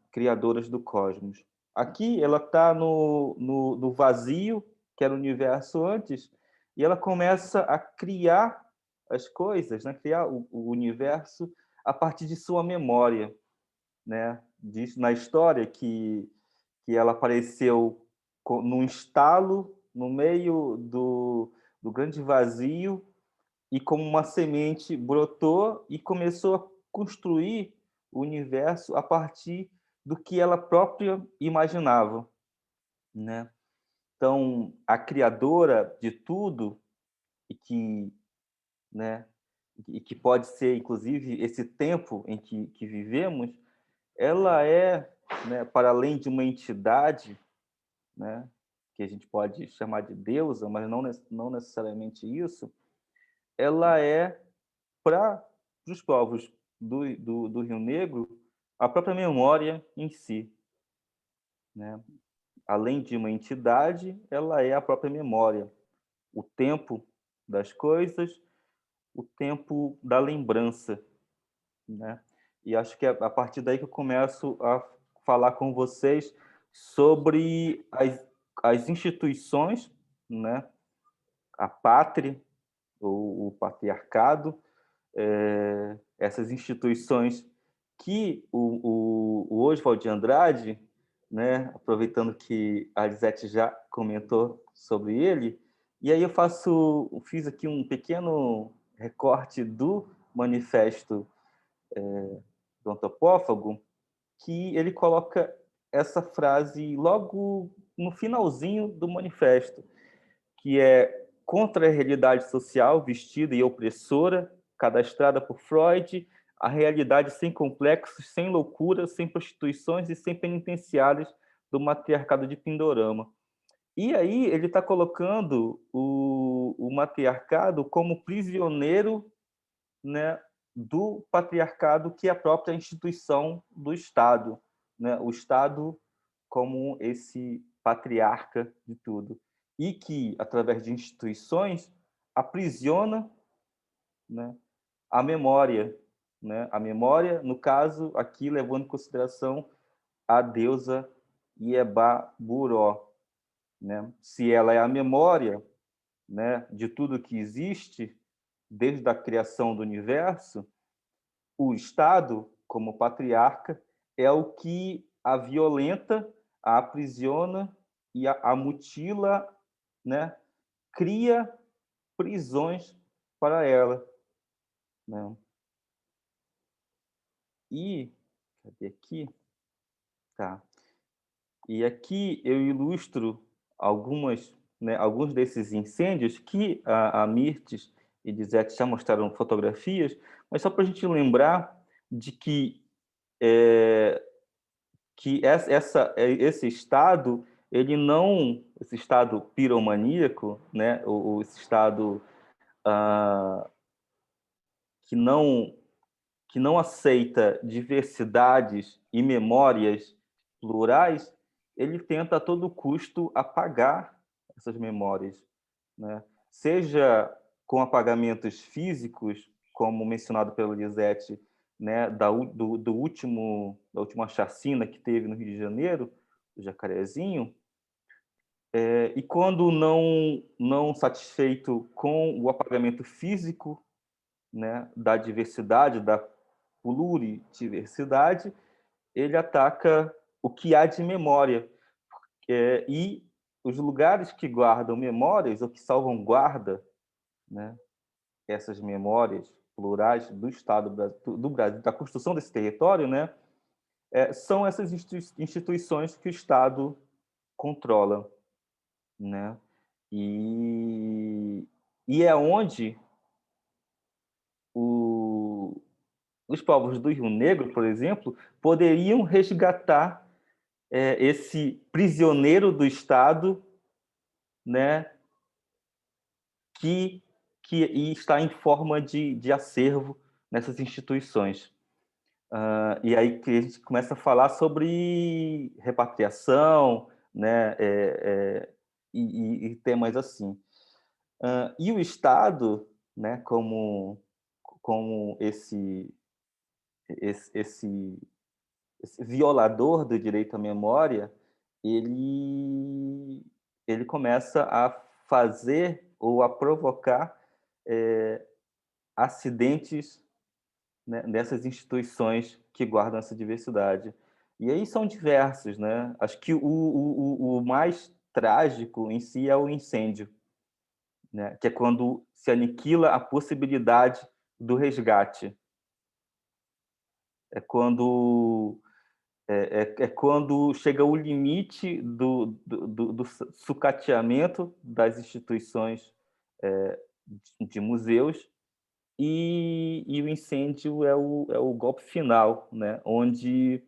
criadoras do cosmos. Aqui ela está no vazio, que era o universo antes, e ela começa a criar as coisas, né? Criar o universo a partir de sua memória, né? Diz na história que ela apareceu num estalo no meio do grande vazio e como uma semente brotou e começou a construir o universo a partir do que ela própria imaginava, né? Então, a criadora de tudo e que, né, e que pode ser inclusive esse tempo em que vivemos, ela é, né, para além de uma entidade, né, que a gente pode chamar de deusa, mas não necessariamente isso, ela é para os povos do Rio Negro a própria memória em si, né? Além de uma entidade, ela é a própria memória, o tempo das coisas, o tempo da lembrança, né? E acho que é a partir daí que eu começo a falar com vocês sobre as instituições, né? A pátria, ou o patriarcado, essas instituições que o Oswald de Andrade, né, aproveitando que a Lisete já comentou sobre ele, e aí fiz aqui um pequeno recorte do manifesto do antropófago, que ele coloca essa frase logo no finalzinho do manifesto, que é: contra a realidade social vestida e opressora, cadastrada por Freud, a realidade sem complexos, sem loucuras, sem prostituições e sem penitenciários do matriarcado de Pindorama. E aí ele está colocando o matriarcado como prisioneiro, né, do patriarcado, que é a própria instituição do Estado, né? O Estado como esse patriarca de tudo, e que, através de instituições, aprisiona, né, a memória. Né? A memória, no caso, aqui levando em consideração a deusa Ieba Buró. Né? Se ela é a memória, né, de tudo que existe, desde a criação do universo, o Estado, como patriarca, é o que a violenta, a aprisiona e a mutila, né? Cria prisões para ela. Né? E, cadê aqui? Tá. E aqui eu ilustro alguns desses incêndios que a Mirtes e Dizete já mostraram fotografias, mas só para a gente lembrar de que esse estado, esse estado piromaníaco, né, ou esse estado ah, que não que não aceita diversidades e memórias plurais, ele tenta a todo custo apagar essas memórias, né? Seja com apagamentos físicos, como mencionado pelo Lisette, né, da última chacina que teve no Rio de Janeiro, do Jacarezinho, e quando não satisfeito com o apagamento físico, né, da diversidade, da pluridiversidade, ele ataca o que há de memória. E os lugares que guardam memórias, ou que salvam guarda, né, essas memórias plurais do Estado do Brasil, da construção desse território, né, são essas instituições que o Estado controla, né? E é onde os povos do Rio Negro, por exemplo, poderiam resgatar esse prisioneiro do Estado, né, que está em forma de acervo nessas instituições. E aí que a gente começa a falar sobre repatriação, né, e temas assim. E o Estado, né, como esse violador do direito à memória, ele começa a fazer ou a provocar acidentes, né, dessas instituições que guardam essa diversidade. E aí são diversos, né? Acho que o mais trágico em si é o incêndio, né? Que é quando se aniquila a possibilidade do resgate. É quando quando chega o limite do sucateamento das instituições de museus, e o incêndio é o golpe final, né? Onde,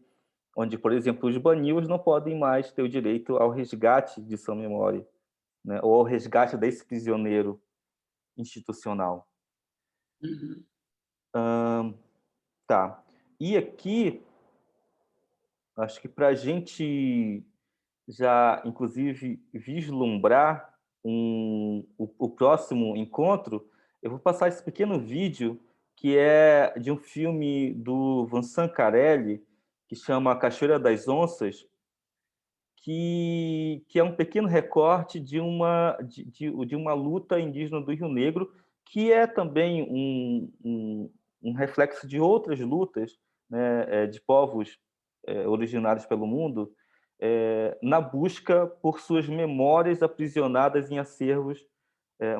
por exemplo, os banios não podem mais ter o direito ao resgate de sua memória, né? Ou ao resgate desse prisioneiro institucional. Uhum. Tá. E aqui, acho que para a gente já, inclusive, vislumbrar o próximo encontro, eu vou passar esse pequeno vídeo que é de um filme do Vincent Carelli, que chama Cachoeira das Onças, que é um pequeno recorte de uma luta indígena do Rio Negro, que é também um reflexo de outras lutas, né, de povos originários pelo mundo, na busca por suas memórias aprisionadas em acervos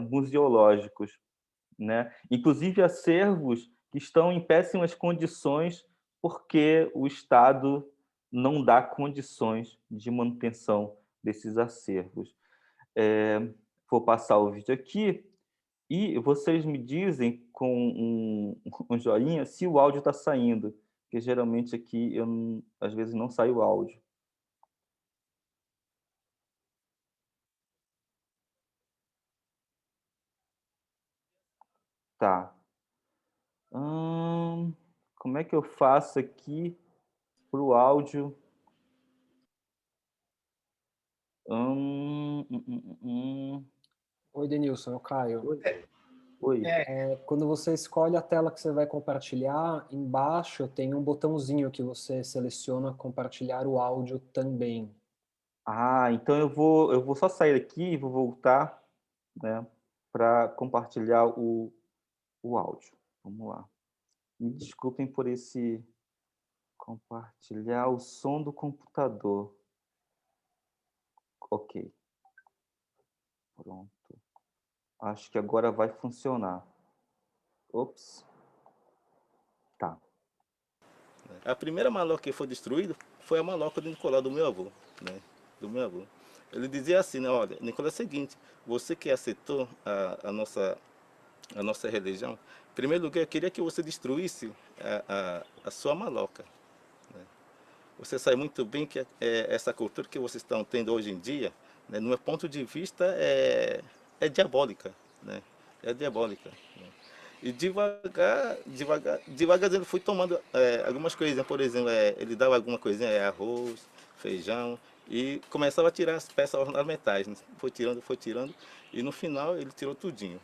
museológicos, né? Inclusive acervos que estão em péssimas condições porque o Estado não dá condições de manutenção desses acervos. Vou passar o vídeo aqui e vocês me dizem com um joinha se o áudio está saindo, porque geralmente aqui às vezes não sai o áudio. Tá. Como é que eu faço aqui para o áudio? Oi, Denilson, é o Caio. Oi. Quando você escolhe a tela que você vai compartilhar, embaixo tem um botãozinho que você seleciona compartilhar o áudio também. Então eu vou só sair aqui e vou voltar, né, para compartilhar o áudio. Vamos lá. Me desculpem por esse compartilhar o som do computador. Ok. Pronto. Acho que agora vai funcionar. Ops. Tá. A primeira maloca que foi destruída foi a maloca do Nicolau, do meu avô, né? Do meu avô. Ele dizia assim, né? Olha, Nicolau, é o seguinte, você que aceitou a nossa religião, em primeiro lugar, eu queria que você destruísse a sua maloca, né? Você sabe muito bem que essa cultura que vocês estão tendo hoje em dia, né, no meu ponto de vista, é diabólica, né? É diabólica, né? E devagarzinho ele foi tomando algumas coisinhas, por exemplo, ele dava alguma coisinha, arroz, feijão, e começava a tirar as peças ornamentais, né? Foi tirando, e no final ele tirou tudinho,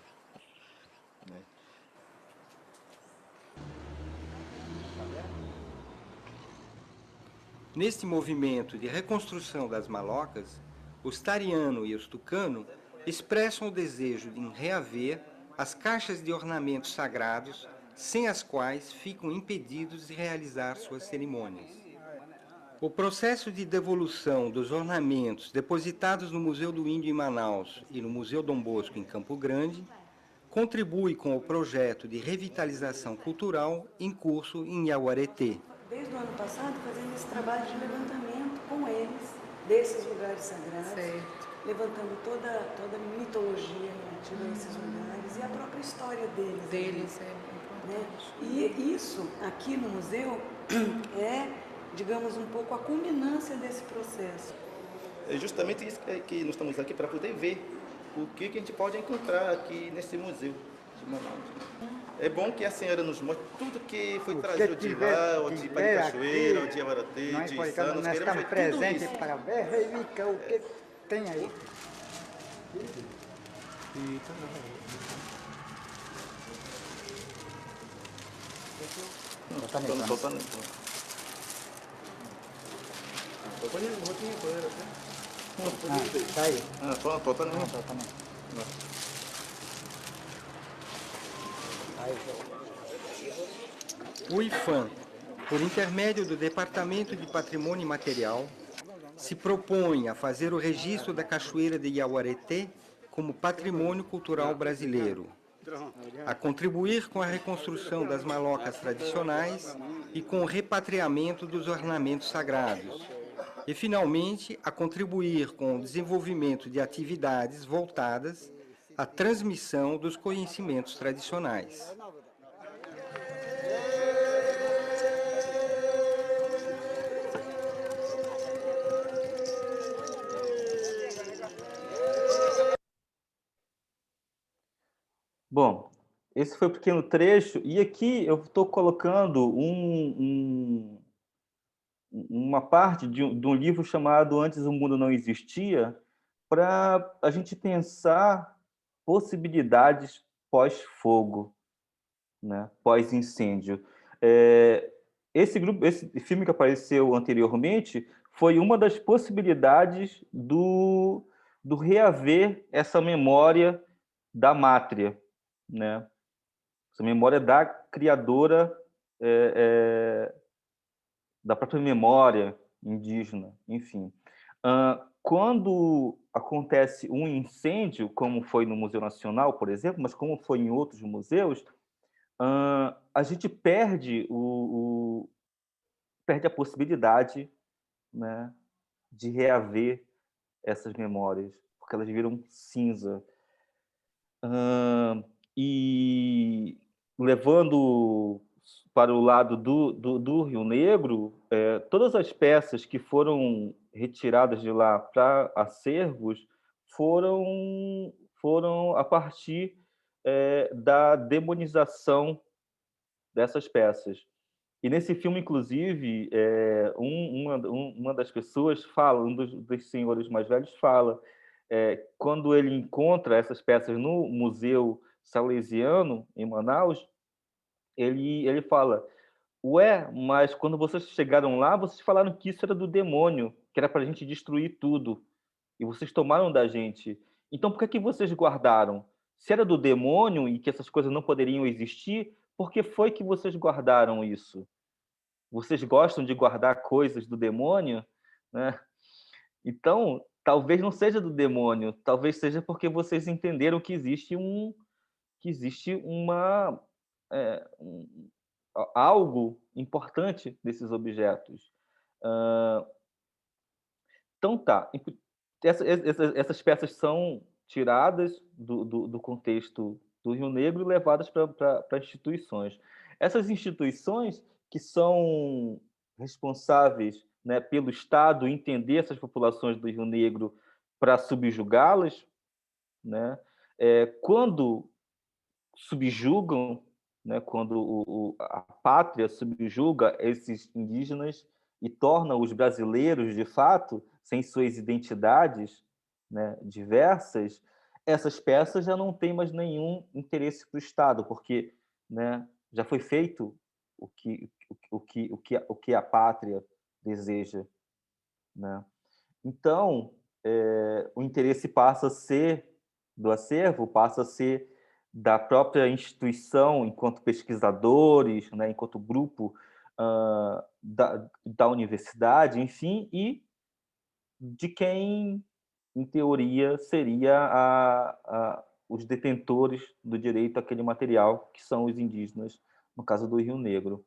né? Neste movimento de reconstrução das malocas, os tariano e os tucano expressam o desejo de reaver as caixas de ornamentos sagrados, sem as quais ficam impedidos de realizar suas cerimônias. O processo de devolução dos ornamentos depositados no Museu do Índio em Manaus e no Museu Dom Bosco em Campo Grande contribui com o projeto de revitalização cultural em curso em Iauareté. Desde o ano passado, fazendo esse trabalho de levantamento com eles, desses lugares sagrados, levantando toda a mitologia relativa a esses lugares e a própria história deles. Né? E isso, aqui no museu, é, digamos, um pouco a culminância desse processo. É justamente isso que nós estamos aqui para poder ver o que a gente pode encontrar aqui nesse museu de Manaus. É bom que a senhora nos mostre tudo que foi trazido de lá, ou de Pai de Cachoeira, ou de Iauareté, de Sana. Nós queremos ver presente tudo isso. Para verificar o que tem aí. Tá aí. O IFAM, por intermédio do Departamento de Patrimônio Imaterial, se propõe a fazer o registro da Cachoeira de Iauareté como patrimônio cultural brasileiro, a contribuir com a reconstrução das malocas tradicionais e com o repatriamento dos ornamentos sagrados, e, finalmente, a contribuir com o desenvolvimento de atividades voltadas à transmissão dos conhecimentos tradicionais. Bom, esse foi um pequeno trecho, e aqui eu estou colocando uma parte de um livro chamado Antes o Mundo Não Existia, para a gente pensar possibilidades pós-fogo, né? Pós-incêndio. Esse filme que apareceu anteriormente foi uma das possibilidades do reaver essa memória da mátria, né? Essa memória da criadora, da própria memória indígena, enfim. Quando acontece um incêndio, como foi no Museu Nacional, por exemplo, mas como foi em outros museus, a gente perde perde a possibilidade, né, de reaver essas memórias, porque elas viram cinza. E levando para o lado do Rio Negro, todas as peças que foram retiradas de lá para acervos foram a partir da demonização dessas peças. E nesse filme, inclusive, uma das pessoas fala, um dos senhores mais velhos fala, quando ele encontra essas peças no Museu Salesiano, em Manaus, ele fala: ué, mas quando vocês chegaram lá, vocês falaram que isso era do demônio, que era para a gente destruir tudo, e vocês tomaram da gente. Então, por que vocês guardaram? Se era do demônio e que essas coisas não poderiam existir, por que foi que vocês guardaram isso? Vocês gostam de guardar coisas do demônio, né? Então, talvez não seja do demônio, talvez seja porque vocês entenderam que existe algo importante desses objetos. Então tá, essas peças são tiradas do contexto do Rio Negro e levadas para instituições. Essas instituições que são responsáveis, né, pelo Estado entender essas populações do Rio Negro para subjugá-las, né, quando subjugam, né, quando a pátria subjuga esses indígenas e torna os brasileiros, de fato, sem suas identidades, né, diversas, essas peças já não têm mais nenhum interesse para o Estado, porque, né, já foi feito o que a pátria deseja, né? Então, o interesse passa a ser do acervo, passa a ser da própria instituição, enquanto pesquisadores, né, enquanto grupo da universidade, enfim, e de quem, em teoria, seria os detentores do direito àquele material, que são os indígenas, no caso do Rio Negro.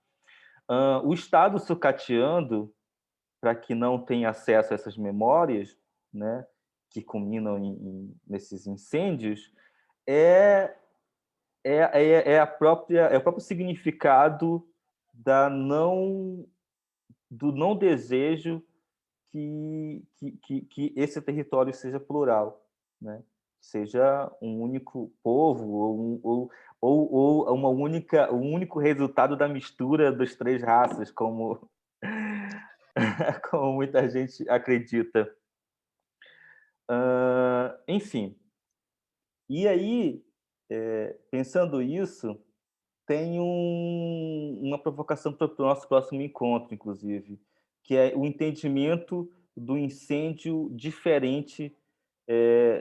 O Estado sucateando, para que não tenha acesso a essas memórias, né, que culminam nesses incêndios, é o próprio significado do não desejo que esse território seja plural, né? Seja um único povo ou um único resultado da mistura das três raças, como como muita gente acredita. Enfim, e aí, pensando isso, tem uma provocação para o nosso próximo encontro, inclusive, que é o entendimento do incêndio diferente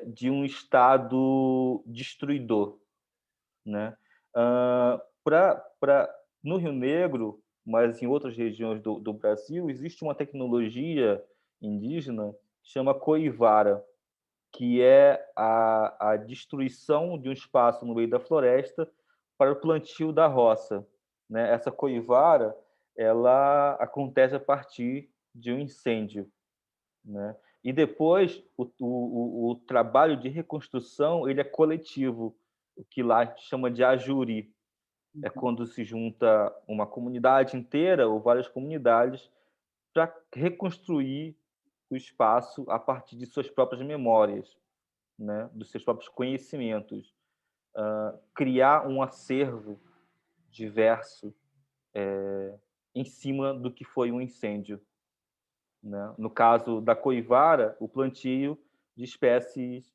de um Estado destruidor, né? No Rio Negro, mas em outras regiões do Brasil, existe uma tecnologia indígena que chama coivara, que é a destruição de um espaço no meio da floresta para o plantio da roça, né? Essa coivara, ela acontece a partir de um incêndio, né? E depois o trabalho de reconstrução ele é coletivo, o que lá chama de ajuri. É quando se junta uma comunidade inteira ou várias comunidades para reconstruir o espaço a partir de suas próprias memórias, né? Dos seus próprios conhecimentos. Criar um acervo diverso em cima do que foi um incêndio, né? No caso da coivara, o plantio de espécies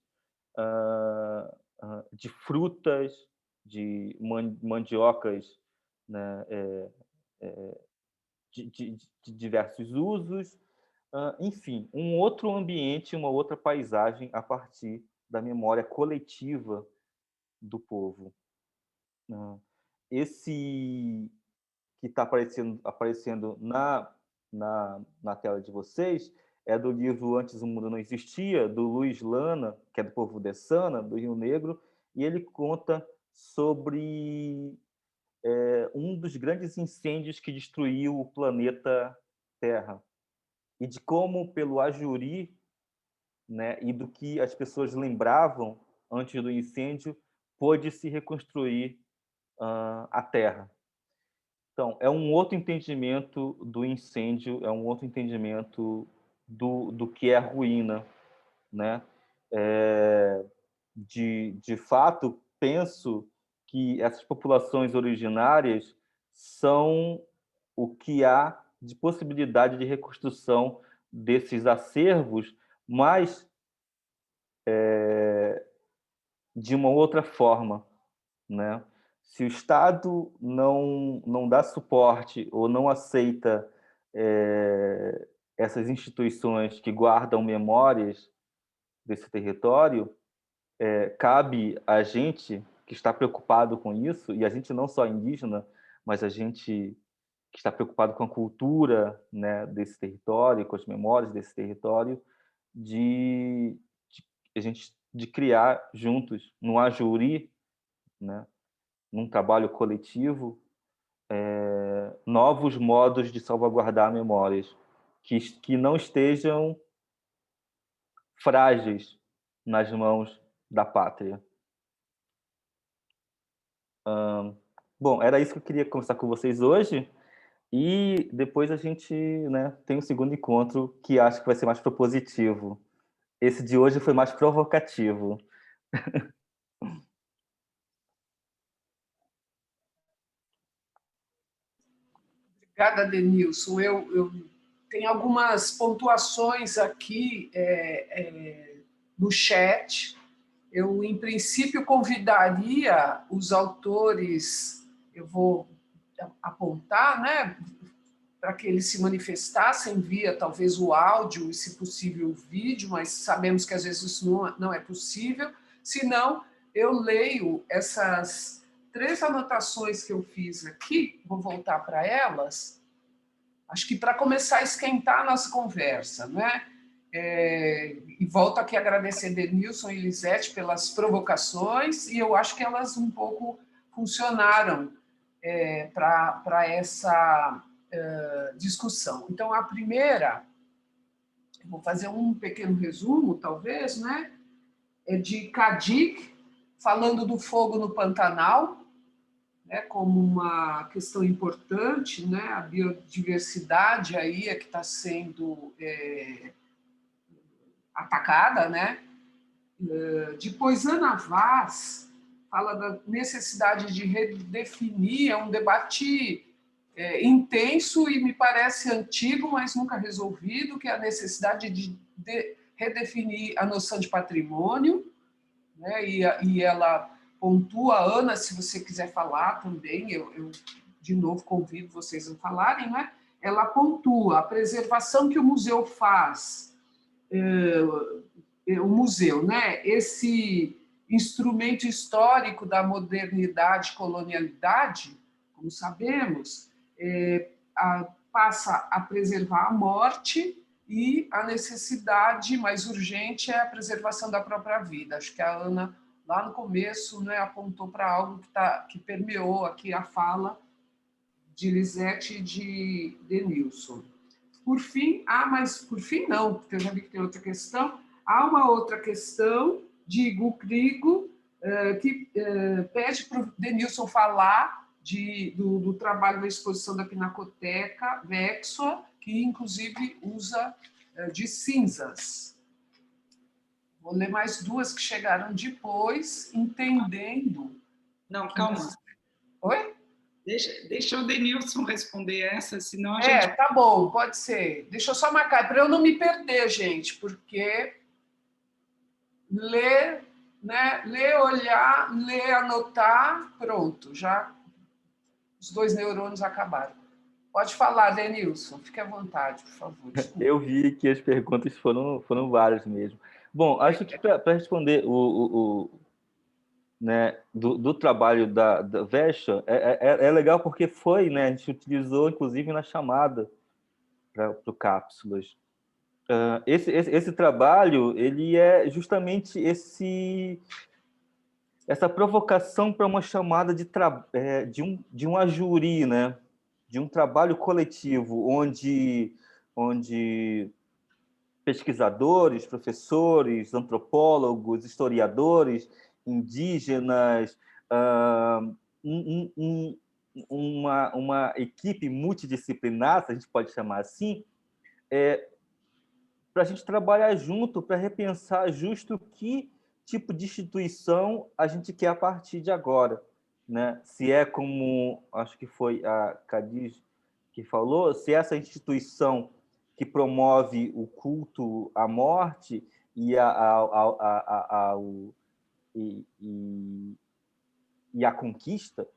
de frutas, de mandiocas, né? De diversos usos, enfim, um outro ambiente, uma outra paisagem a partir da memória coletiva do povo. Esse que está aparecendo na tela de vocês é do livro Antes o Mundo Não Existia, do Luiz Lana, que é do povo Dessana, do Rio Negro, e ele conta sobre um dos grandes incêndios que destruiu o planeta Terra, e de como, pelo ajuri, né, e do que as pessoas lembravam antes do incêndio, pôde se reconstruir a Terra. Então, é um outro entendimento do incêndio, é um outro entendimento do que é a ruína, né? De fato, penso que essas populações originárias são o que há de possibilidade de reconstrução desses acervos, mas de uma outra forma, né? Se o Estado não dá suporte ou não aceita essas instituições que guardam memórias desse território, cabe a gente que está preocupado com isso, e a gente não só indígena, mas a gente que está preocupado com a cultura, né, desse território, com as memórias desse território, de criar juntos, no ajuri, né, num trabalho coletivo, novos modos de salvaguardar memórias que não estejam frágeis nas mãos da pátria. Bom, era isso que eu queria conversar com vocês hoje, e depois a gente, né, tem um segundo encontro que acho que vai ser mais propositivo. Esse de hoje foi mais provocativo. Obrigada, Denilson. Eu tenho algumas pontuações aqui no chat. Eu, em princípio, convidaria os autores, eu vou apontar, né, para que eles se manifestassem via, talvez, o áudio e, se possível, o vídeo, mas sabemos que, às vezes, isso não é possível. Se não, eu leio essas 3 anotações que eu fiz aqui, vou voltar para elas, acho que para começar a esquentar a nossa conversa, né? E volto aqui a agradecer Denilson e Lisete pelas provocações, e eu acho que elas um pouco funcionaram para essa discussão. Então, a primeira, vou fazer um pequeno resumo, talvez, né? É de Kadik, falando do fogo no Pantanal, né, como uma questão importante, né? A biodiversidade aí é que está sendo atacada, né? Depois, Ana Vaz fala da necessidade de redefinir, é um debate intenso e me parece antigo, mas nunca resolvido, que é a necessidade de redefinir a noção de patrimônio, né? E ela pontua, Ana, se você quiser falar também, eu de novo convido vocês a falarem, né? Ela pontua a preservação que o museu faz, o museu, né? Esse instrumento histórico da modernidade e colonialidade, como sabemos, passa a preservar a morte e a necessidade mais urgente é a preservação da própria vida. Acho que a Ana, lá no começo, né, apontou para algo que permeou aqui a fala de Lisete e de Denilson. Por fim, mas por fim não, porque eu já vi que tem outra questão. Há uma outra questão de Gucrigo, que pede para o Denilson falar do trabalho da exposição da Pinacoteca Vexua, que inclusive usa de cinzas. Vou ler mais 2 que chegaram depois, entendendo... Não, calma. Oi? Deixa o Denilson responder essa, senão a gente... tá bom, pode ser. Deixa eu só marcar, para eu não me perder, gente, porque ler, né? Ler, olhar, ler, anotar, pronto, já os 2 neurônios acabaram. Pode falar, Denilson, fique à vontade, por favor. Desculpa. Eu vi que as perguntas foram várias mesmo. Bom, acho que para responder né, do trabalho da Vexua, é legal porque foi, né, a gente utilizou, inclusive, na chamada para o Cápsulas. Esse trabalho, ele é justamente essa provocação para uma chamada de um ajuri, né, de um trabalho coletivo, onde pesquisadores, professores, antropólogos, historiadores, indígenas, uma equipe multidisciplinar, se a gente pode chamar assim, para a gente trabalhar junto, para repensar justo que tipo de instituição a gente quer a partir de agora, né? Se é como, acho que foi a Cadiz que falou, se essa instituição que promove o culto à morte e a conquista,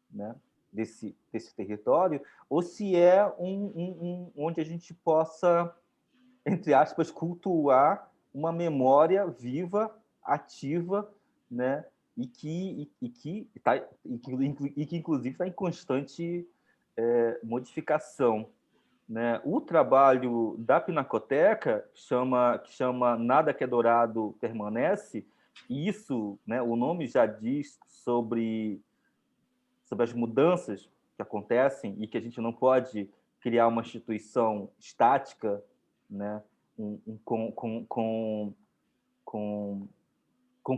né, desse território, ou se é onde a gente possa, entre aspas, cultuar uma memória viva, ativa, né, e que inclusive está em constante modificação. Né? O trabalho da Pinacoteca, que chama Nada que é Dourado Permanece, e isso, né, o nome já diz sobre as mudanças que acontecem e que a gente não pode criar uma instituição estática, né, com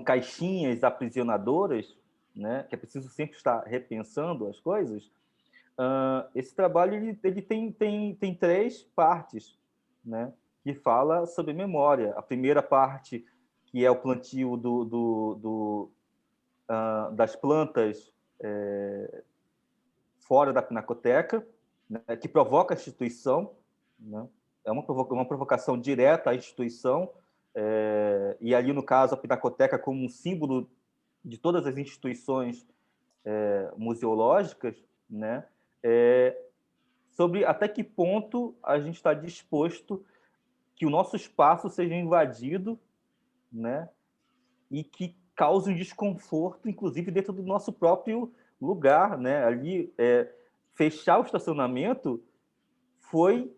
caixinhas aprisionadoras, né, que é preciso sempre estar repensando as coisas. Esse trabalho ele tem 3 partes, né, que fala sobre memória. A primeira parte, que é o plantio das plantas fora da Pinacoteca, né, que provoca a instituição, né, é uma provocação direta à instituição, e ali, no caso, a Pinacoteca como um símbolo de todas as instituições museológicas, né, sobre até que ponto a gente está disposto que o nosso espaço seja invadido, né? E que cause um desconforto, inclusive dentro do nosso próprio lugar, né? Ali, fechar o estacionamento foi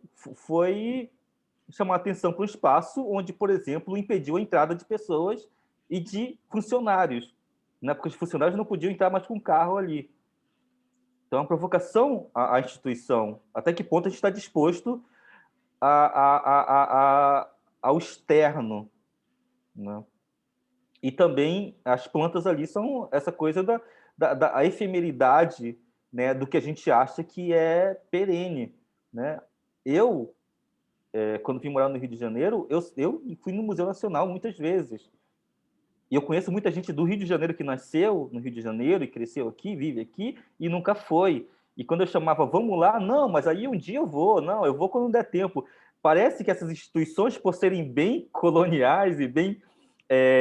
chamar atenção para um espaço onde, por exemplo, impediu a entrada de pessoas e de funcionários, né? Porque os funcionários não podiam entrar mais com o carro ali. Então, é uma provocação à instituição. Até que ponto a gente está disposto ao externo, né? E também as plantas ali são essa coisa da efemeridade, né, do que a gente acha que é perene, né? Eu, quando vim morar no Rio de Janeiro, eu fui no Museu Nacional muitas vezes. E eu conheço muita gente do Rio de Janeiro que nasceu no Rio de Janeiro e cresceu aqui, vive aqui, e nunca foi. E quando eu chamava, vamos lá, não, mas aí um dia eu vou, não, eu vou quando der tempo. Parece que essas instituições, por serem bem coloniais e bem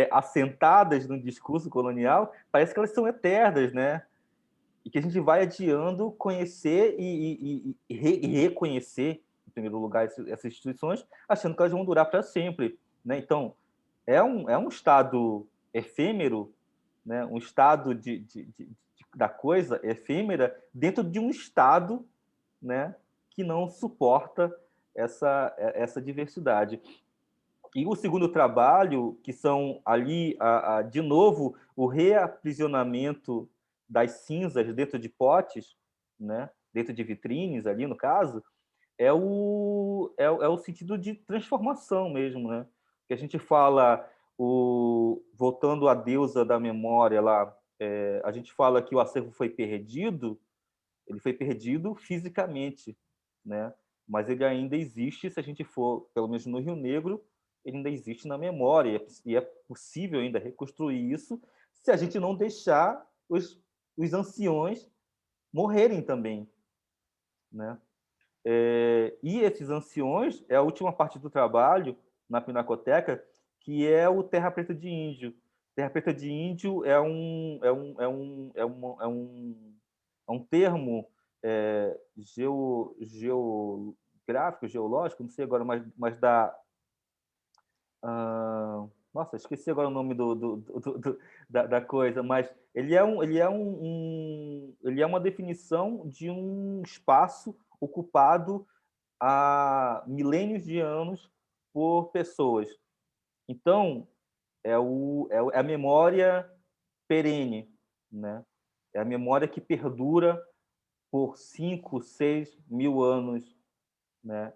assentadas no discurso colonial, parece que elas são eternas, né? E que a gente vai adiando conhecer e reconhecer, em primeiro lugar, essas instituições, achando que elas vão durar para sempre, né? Então, é um estado efêmero, né? Um estado da coisa efêmera dentro de um estado, né? Que não suporta essa diversidade. E o segundo trabalho, que são ali, de novo, o reaprisionamento das cinzas dentro de potes, né? Dentro de vitrines, ali no caso, é o sentido de transformação mesmo, né? Que a gente fala, voltando à deusa da memória lá, a gente fala que o acervo foi perdido, ele foi perdido fisicamente, né? Mas ele ainda existe, se a gente for, pelo menos no Rio Negro, ele ainda existe na memória, e é possível ainda reconstruir isso se a gente não deixar os anciões morrerem também, né? E esses anciões é a última parte do trabalho na Pinacoteca, que é o Terra Preta de Índio. Terra Preta de Índio é um termo geográfico, geológico, não sei agora, mas nossa, esqueci agora o nome da coisa, mas ele é uma definição de um espaço ocupado há milênios de anos por pessoas. Então, é a memória perene, né? É a memória que perdura por 5, 6 mil anos, né?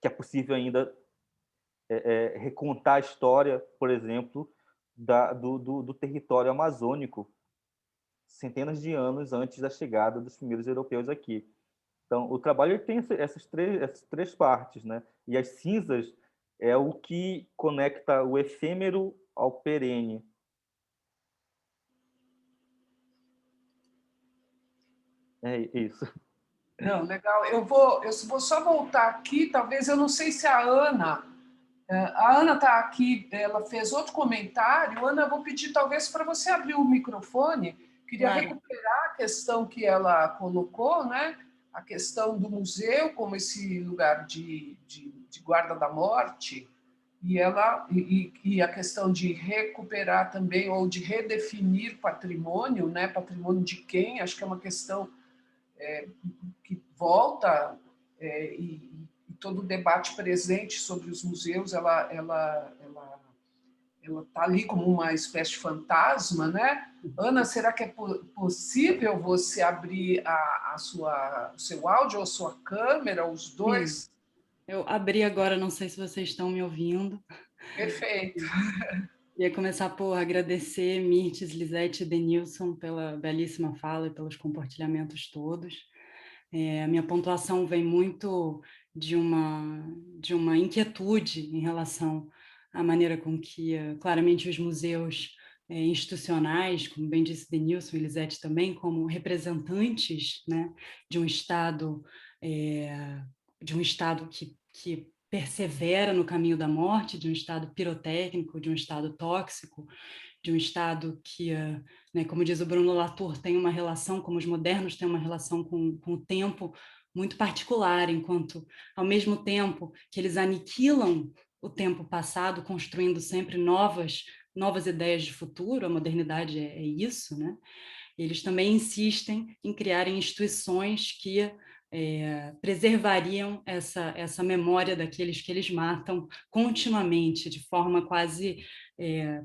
Que é possível ainda recontar a história, por exemplo, do território amazônico, centenas de anos antes da chegada dos primeiros europeus aqui. Então, o trabalho tem essas três partes, né? E as cinzas é o que conecta o efêmero ao perene. É isso. Não, legal. Eu vou só voltar aqui, talvez, eu não sei se a Ana está aqui, ela fez outro comentário. Ana, eu vou pedir talvez para você abrir o microfone. Queria recuperar a questão que ela colocou, né? A questão do museu como esse lugar de guarda da morte, e a questão de recuperar também, ou de redefinir patrimônio, né? Patrimônio de quem? Acho que é uma questão que volta, e todo o debate presente sobre os museus, ela está ali como uma espécie de fantasma, né? Ana, será que é possível você abrir o seu áudio ou a sua câmera, os dois? Sim. Eu abri agora, não sei se vocês estão me ouvindo. Perfeito. Ia começar por agradecer Mirtes, Lisete e Denilson pela belíssima fala e pelos compartilhamentos todos. A minha pontuação vem muito de uma inquietude em relação à maneira com que, claramente, os museus institucionais, como bem disse Denilson e Lisete também, como representantes, né, de um Estado que persevera no caminho da morte, de um Estado pirotécnico, de um Estado tóxico, de um Estado que, né, como diz o Bruno Latour, tem uma relação, como os modernos têm uma relação com o tempo muito particular, enquanto, ao mesmo tempo que eles aniquilam o tempo passado, construindo sempre novas ideias de futuro, a modernidade é isso, né? Eles também insistem em criarem instituições que preservariam essa memória daqueles que eles matam continuamente, de forma quase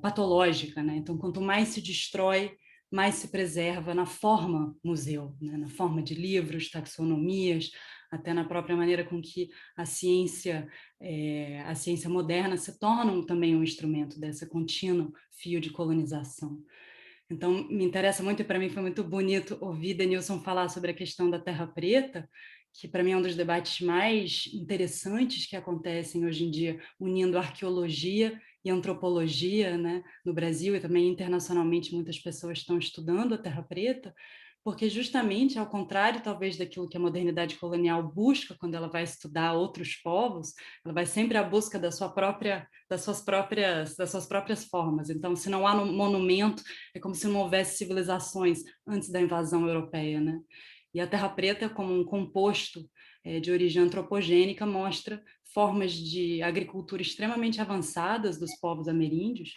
patológica, né? Então, quanto mais se destrói, mais se preserva na forma museu, né? Na forma de livros, taxonomias, até na própria maneira com que a ciência moderna se torna também um instrumento dessa contínuo fio de colonização. Então, me interessa muito, e para mim foi muito bonito ouvir Denilson falar sobre a questão da Terra Preta, que para mim é um dos debates mais interessantes que acontecem hoje em dia, unindo arqueologia e antropologia, né, no Brasil, e também internacionalmente muitas pessoas estão estudando a Terra Preta, porque justamente ao contrário talvez daquilo que a modernidade colonial busca quando ela vai estudar outros povos, ela vai sempre à busca das suas próprias formas. Então, se não há monumento, é como se não houvesse civilizações antes da invasão europeia, né? E a Terra Preta, como um composto de origem antropogênica, mostra formas de agricultura extremamente avançadas dos povos ameríndios,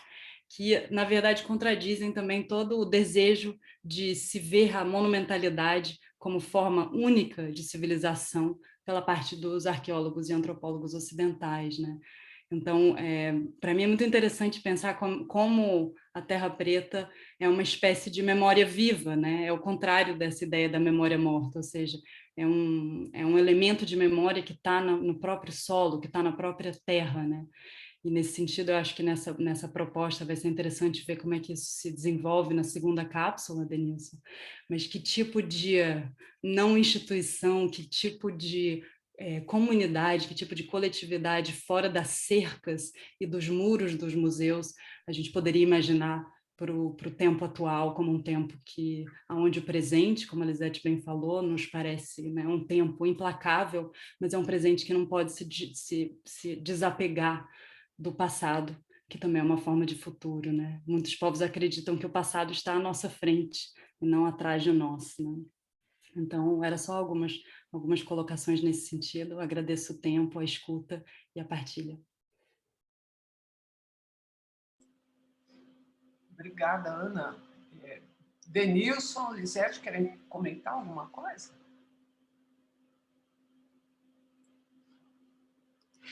que, na verdade, contradizem também todo o desejo de se ver a monumentalidade como forma única de civilização pela parte dos arqueólogos e antropólogos ocidentais, né? Então, para mim é muito interessante pensar como a Terra Preta é uma espécie de memória viva, né? É o contrário dessa ideia da memória morta, ou seja, é um elemento de memória que está no próprio solo, que está na própria terra, né? E nesse sentido, eu acho que nessa proposta vai ser interessante ver como é que isso se desenvolve na segunda cápsula, Denilson. Mas que tipo de não instituição, que tipo de comunidade, que tipo de coletividade fora das cercas e dos muros dos museus a gente poderia imaginar para o tempo atual como um tempo onde o presente, como a Lisete bem falou, nos parece, né, um tempo implacável, mas é um presente que não pode se desapegar do passado, que também é uma forma de futuro, né? Muitos povos acreditam que o passado está à nossa frente e não atrás de nós, né? Então, era só algumas colocações nesse sentido. Eu agradeço o tempo, a escuta e a partilha. Obrigada, Ana. Denilson, Lisete, querem comentar alguma coisa?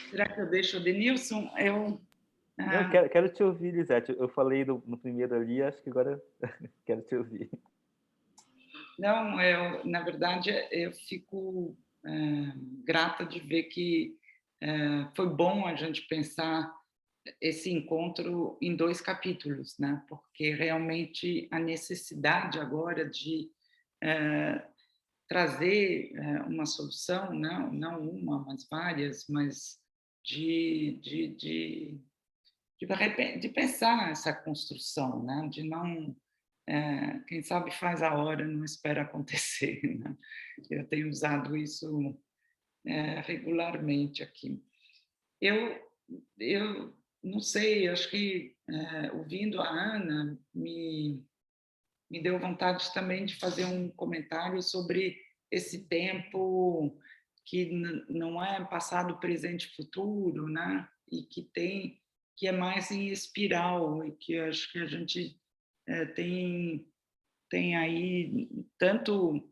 Será que eu deixo o Denilson? Eu quero te ouvir, Lisete. Eu falei no primeiro ali, acho que agora quero te ouvir. Não, na verdade, eu fico grata de ver que foi bom a gente pensar esse encontro em 2 capítulos, né? Porque realmente a necessidade agora de trazer uma solução, não uma, mas várias, mas de pensar essa construção, né? De não, quem sabe faz a hora, não espera acontecer, né? Eu tenho usado isso regularmente aqui. Eu não sei, acho que ouvindo a Ana me deu vontade também de fazer um comentário sobre esse tempo que não é passado, presente e futuro, né? E que é mais em espiral, e que acho que a gente tem aí tanto,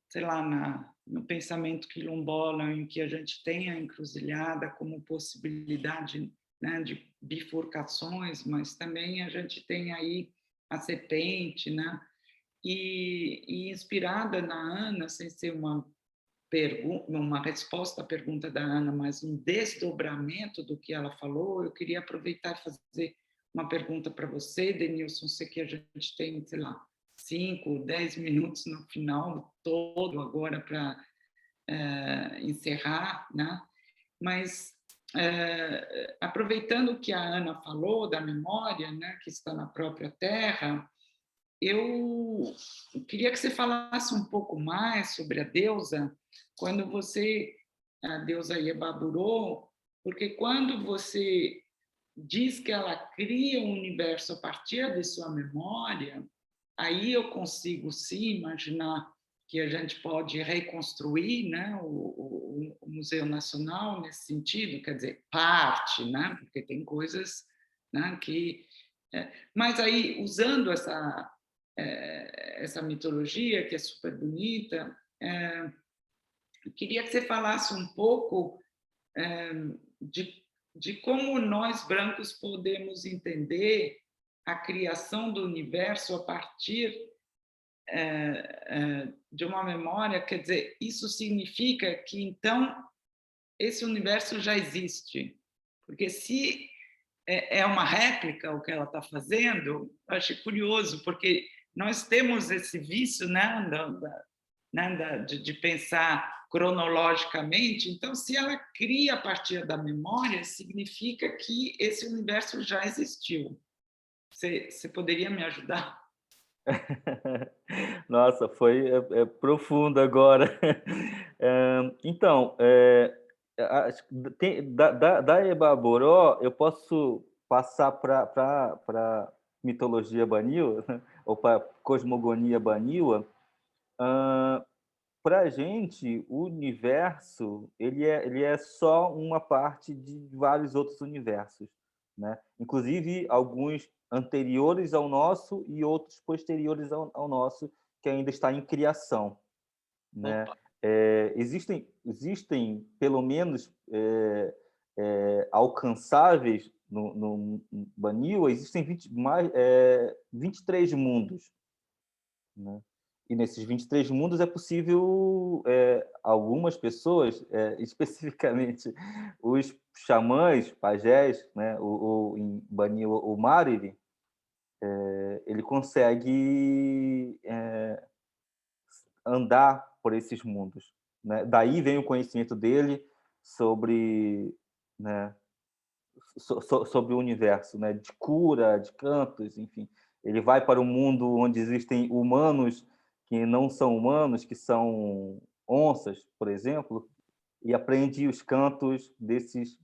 sei lá, no pensamento quilombola, em que a gente tem a encruzilhada como possibilidade, né, de bifurcações, mas também a gente tem aí a serpente, né? E inspirada na Ana, sem ser uma resposta à pergunta da Ana, mas um desdobramento do que ela falou, eu queria aproveitar e fazer uma pergunta para você, Denilson. Sei que a gente tem, sei lá, 5, 10 minutos no final todo agora para encerrar, né? Mas aproveitando o que a Ana falou da memória, né, que está na própria terra, eu queria que você falasse um pouco mais sobre a deusa, a deusa Iebaburô, porque quando você diz que ela cria um universo a partir de sua memória, aí eu consigo sim imaginar que a gente pode reconstruir, né, o Museu Nacional nesse sentido, quer dizer, parte, né, porque tem coisas, né, que... mas aí, usando essa mitologia, que é super bonita, eu queria que você falasse um pouco de como nós, brancos, podemos entender a criação do universo a partir de uma memória. Quer dizer, isso significa que, então, esse universo já existe. Porque se é uma réplica o que ela está fazendo, eu achei curioso, porque nós temos esse vício, né, de pensar cronologicamente. Então, se ela cria a partir da memória, significa que esse universo já existiu. Você poderia me ajudar? Nossa, foi profundo agora. Então, da Ebaboró, eu posso passar para mitologia Baniwa, ou para cosmogonia Baniwa. Para a gente, o universo ele é só uma parte de vários outros universos, né? Inclusive alguns anteriores ao nosso e outros posteriores ao nosso, que ainda está em criação, né? Existem pelo menos alcançáveis no Baniwa, existem 23 mundos, né? E nesses 23 mundos é possível algumas pessoas, especificamente os xamãs, pajés, né, em Baniwa, o Mariri, ele consegue andar por esses mundos, né? Daí vem o conhecimento dele sobre, né, sobre o universo, né, de cura, de cantos, enfim. Ele vai para um mundo onde existem humanos que não são humanos, que são onças, por exemplo, e aprende os cantos desses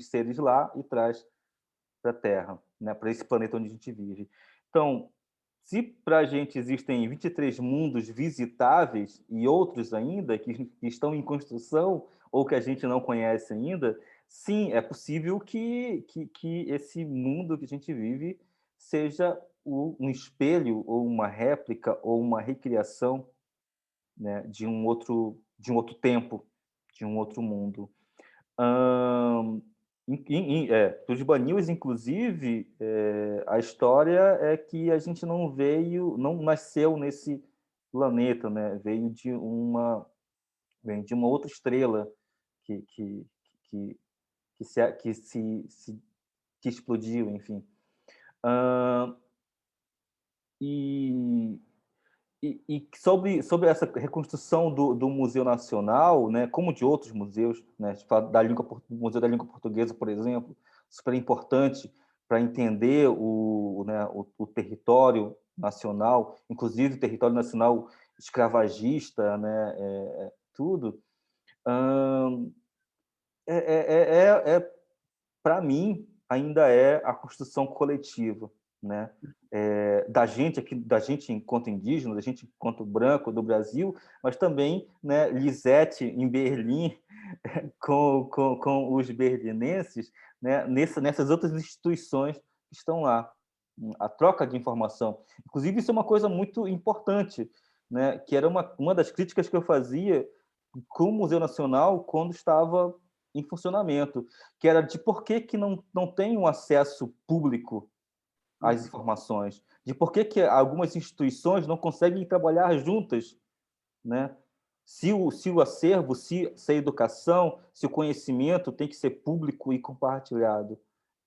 seres lá e traz para a Terra, né, para esse planeta onde a gente vive. Então, se para a gente existem 23 mundos visitáveis e outros ainda que estão em construção ou que a gente não conhece ainda, sim, é possível que esse mundo que a gente vive seja um espelho ou uma réplica ou uma recriação, né, de um outro tempo, de um outro mundo. Dos Baniwas, inclusive, a história é que a gente não nasceu nesse planeta, né? Veio de uma outra estrela que explodiu, enfim. E sobre essa reconstrução do Museu Nacional, né, como de outros museus, né, a gente fala do Museu da Língua Portuguesa, por exemplo, super importante para entender o território nacional, inclusive o território nacional escravagista, né, tudo. Para mim, ainda é a construção coletiva, né? Da gente aqui, da gente enquanto indígena, da gente enquanto branco do Brasil, mas também, né, Lisete em Berlim com os berlinenses, né, nessas outras instituições que estão lá, a troca de informação. Inclusive, isso é uma coisa muito importante, né, que era uma das críticas que eu fazia com o Museu Nacional quando estava em funcionamento, que era de por que não tem um acesso público às informações, de por que algumas instituições não conseguem trabalhar juntas, né? Se o acervo, se a educação, se o conhecimento tem que ser público e compartilhado.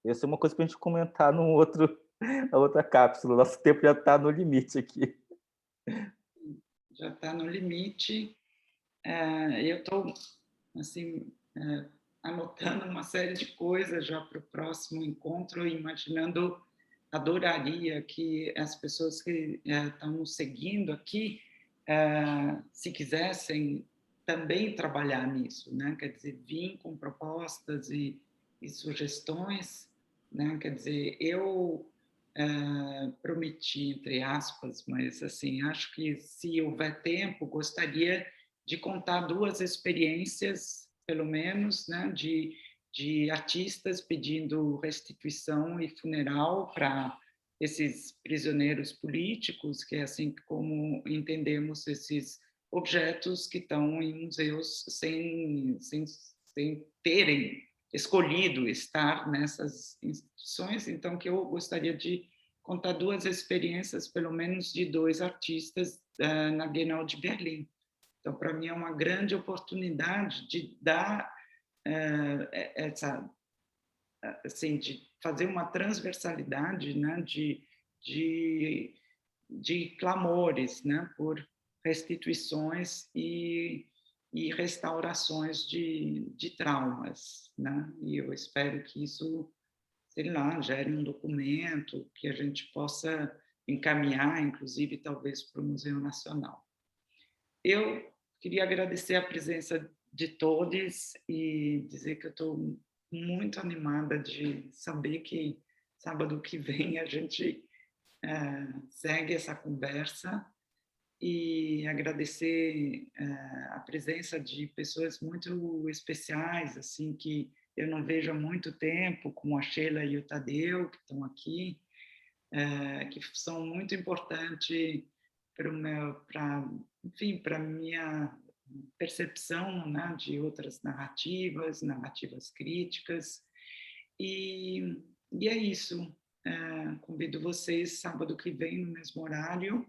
Essa é uma coisa para a gente comentar na outra cápsula. Nosso tempo já está no limite aqui. Já está no limite. Eu estou, assim, anotando uma série de coisas já para o próximo encontro, imaginando, adoraria que as pessoas que estão nos seguindo aqui, se quisessem também trabalhar nisso, né? Quer dizer, vir com propostas e sugestões, né? Quer dizer, eu prometi, entre aspas, mas assim, acho que se houver tempo, gostaria de contar 2 experiências, pelo menos, né, de artistas pedindo restituição e funeral para esses prisioneiros políticos, que é assim como entendemos esses objetos que estão em museus sem terem escolhido estar nessas instituições. Então, que eu gostaria de contar 2 experiências, pelo menos de 2 artistas na Bienal de Berlim. Então, para mim, é uma grande oportunidade de dar essa, assim, de fazer uma transversalidade, né, de clamores, né, por restituições e restaurações de traumas, né? E eu espero que isso, sei lá, gere um documento que a gente possa encaminhar, inclusive, talvez, para o Museu Nacional. Eu queria agradecer a presença de todos e dizer que eu estou muito animada de saber que sábado que vem a gente segue essa conversa, e agradecer a presença de pessoas muito especiais, assim, que eu não vejo há muito tempo, como a Sheila e o Tadeu, que estão aqui, que são muito importantes para a minha percepção, né, de outras narrativas críticas. E é isso. Convido vocês sábado que vem, no mesmo horário.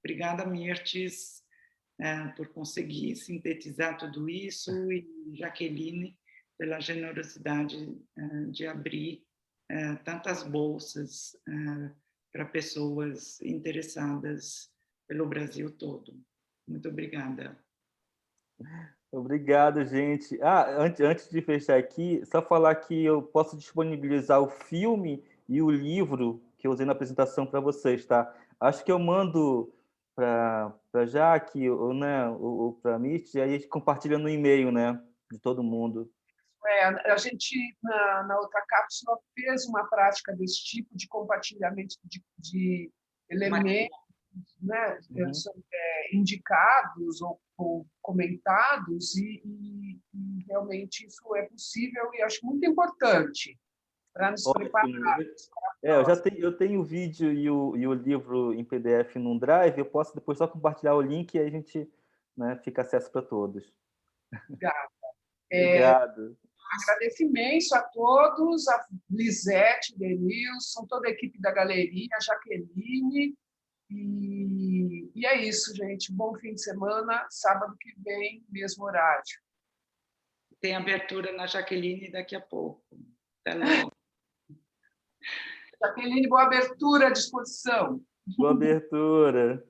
Obrigada, Mirtes, por conseguir sintetizar tudo isso, e Jaqueline, pela generosidade de abrir tantas bolsas para pessoas interessadas pelo Brasil todo. Muito obrigada. Obrigado, gente. Antes de fechar aqui, só falar que eu posso disponibilizar o filme e o livro que eu usei na apresentação para vocês, tá? Acho que eu mando para Jaque ou, né, ou para a Mirth, e aí a gente compartilha no e-mail, né, de todo mundo. A gente, na outra cápsula, fez uma prática desse tipo de compartilhamento de elementos, né, indicados ou comentados, e realmente isso é possível, e acho muito importante para nos preparar. Eu tenho o vídeo e o livro em PDF num Drive, eu posso depois só compartilhar o link e a gente, né, fica acesso para todos. Obrigada. Obrigado. Agradeço imenso a todos, a Lisete, Denilson, toda a equipe da galeria, a Jaqueline, e é isso, gente. Bom fim de semana, sábado que vem, mesmo horário. Tem abertura na Jaqueline daqui a pouco. Até logo. Jaqueline, boa abertura à disposição. Boa abertura.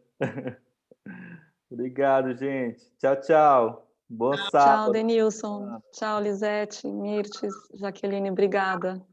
Obrigado, gente. Tchau, tchau. Bom sábado. Tchau, Denilson. Tchau, Lisete, Mirtes, Jaqueline, obrigada.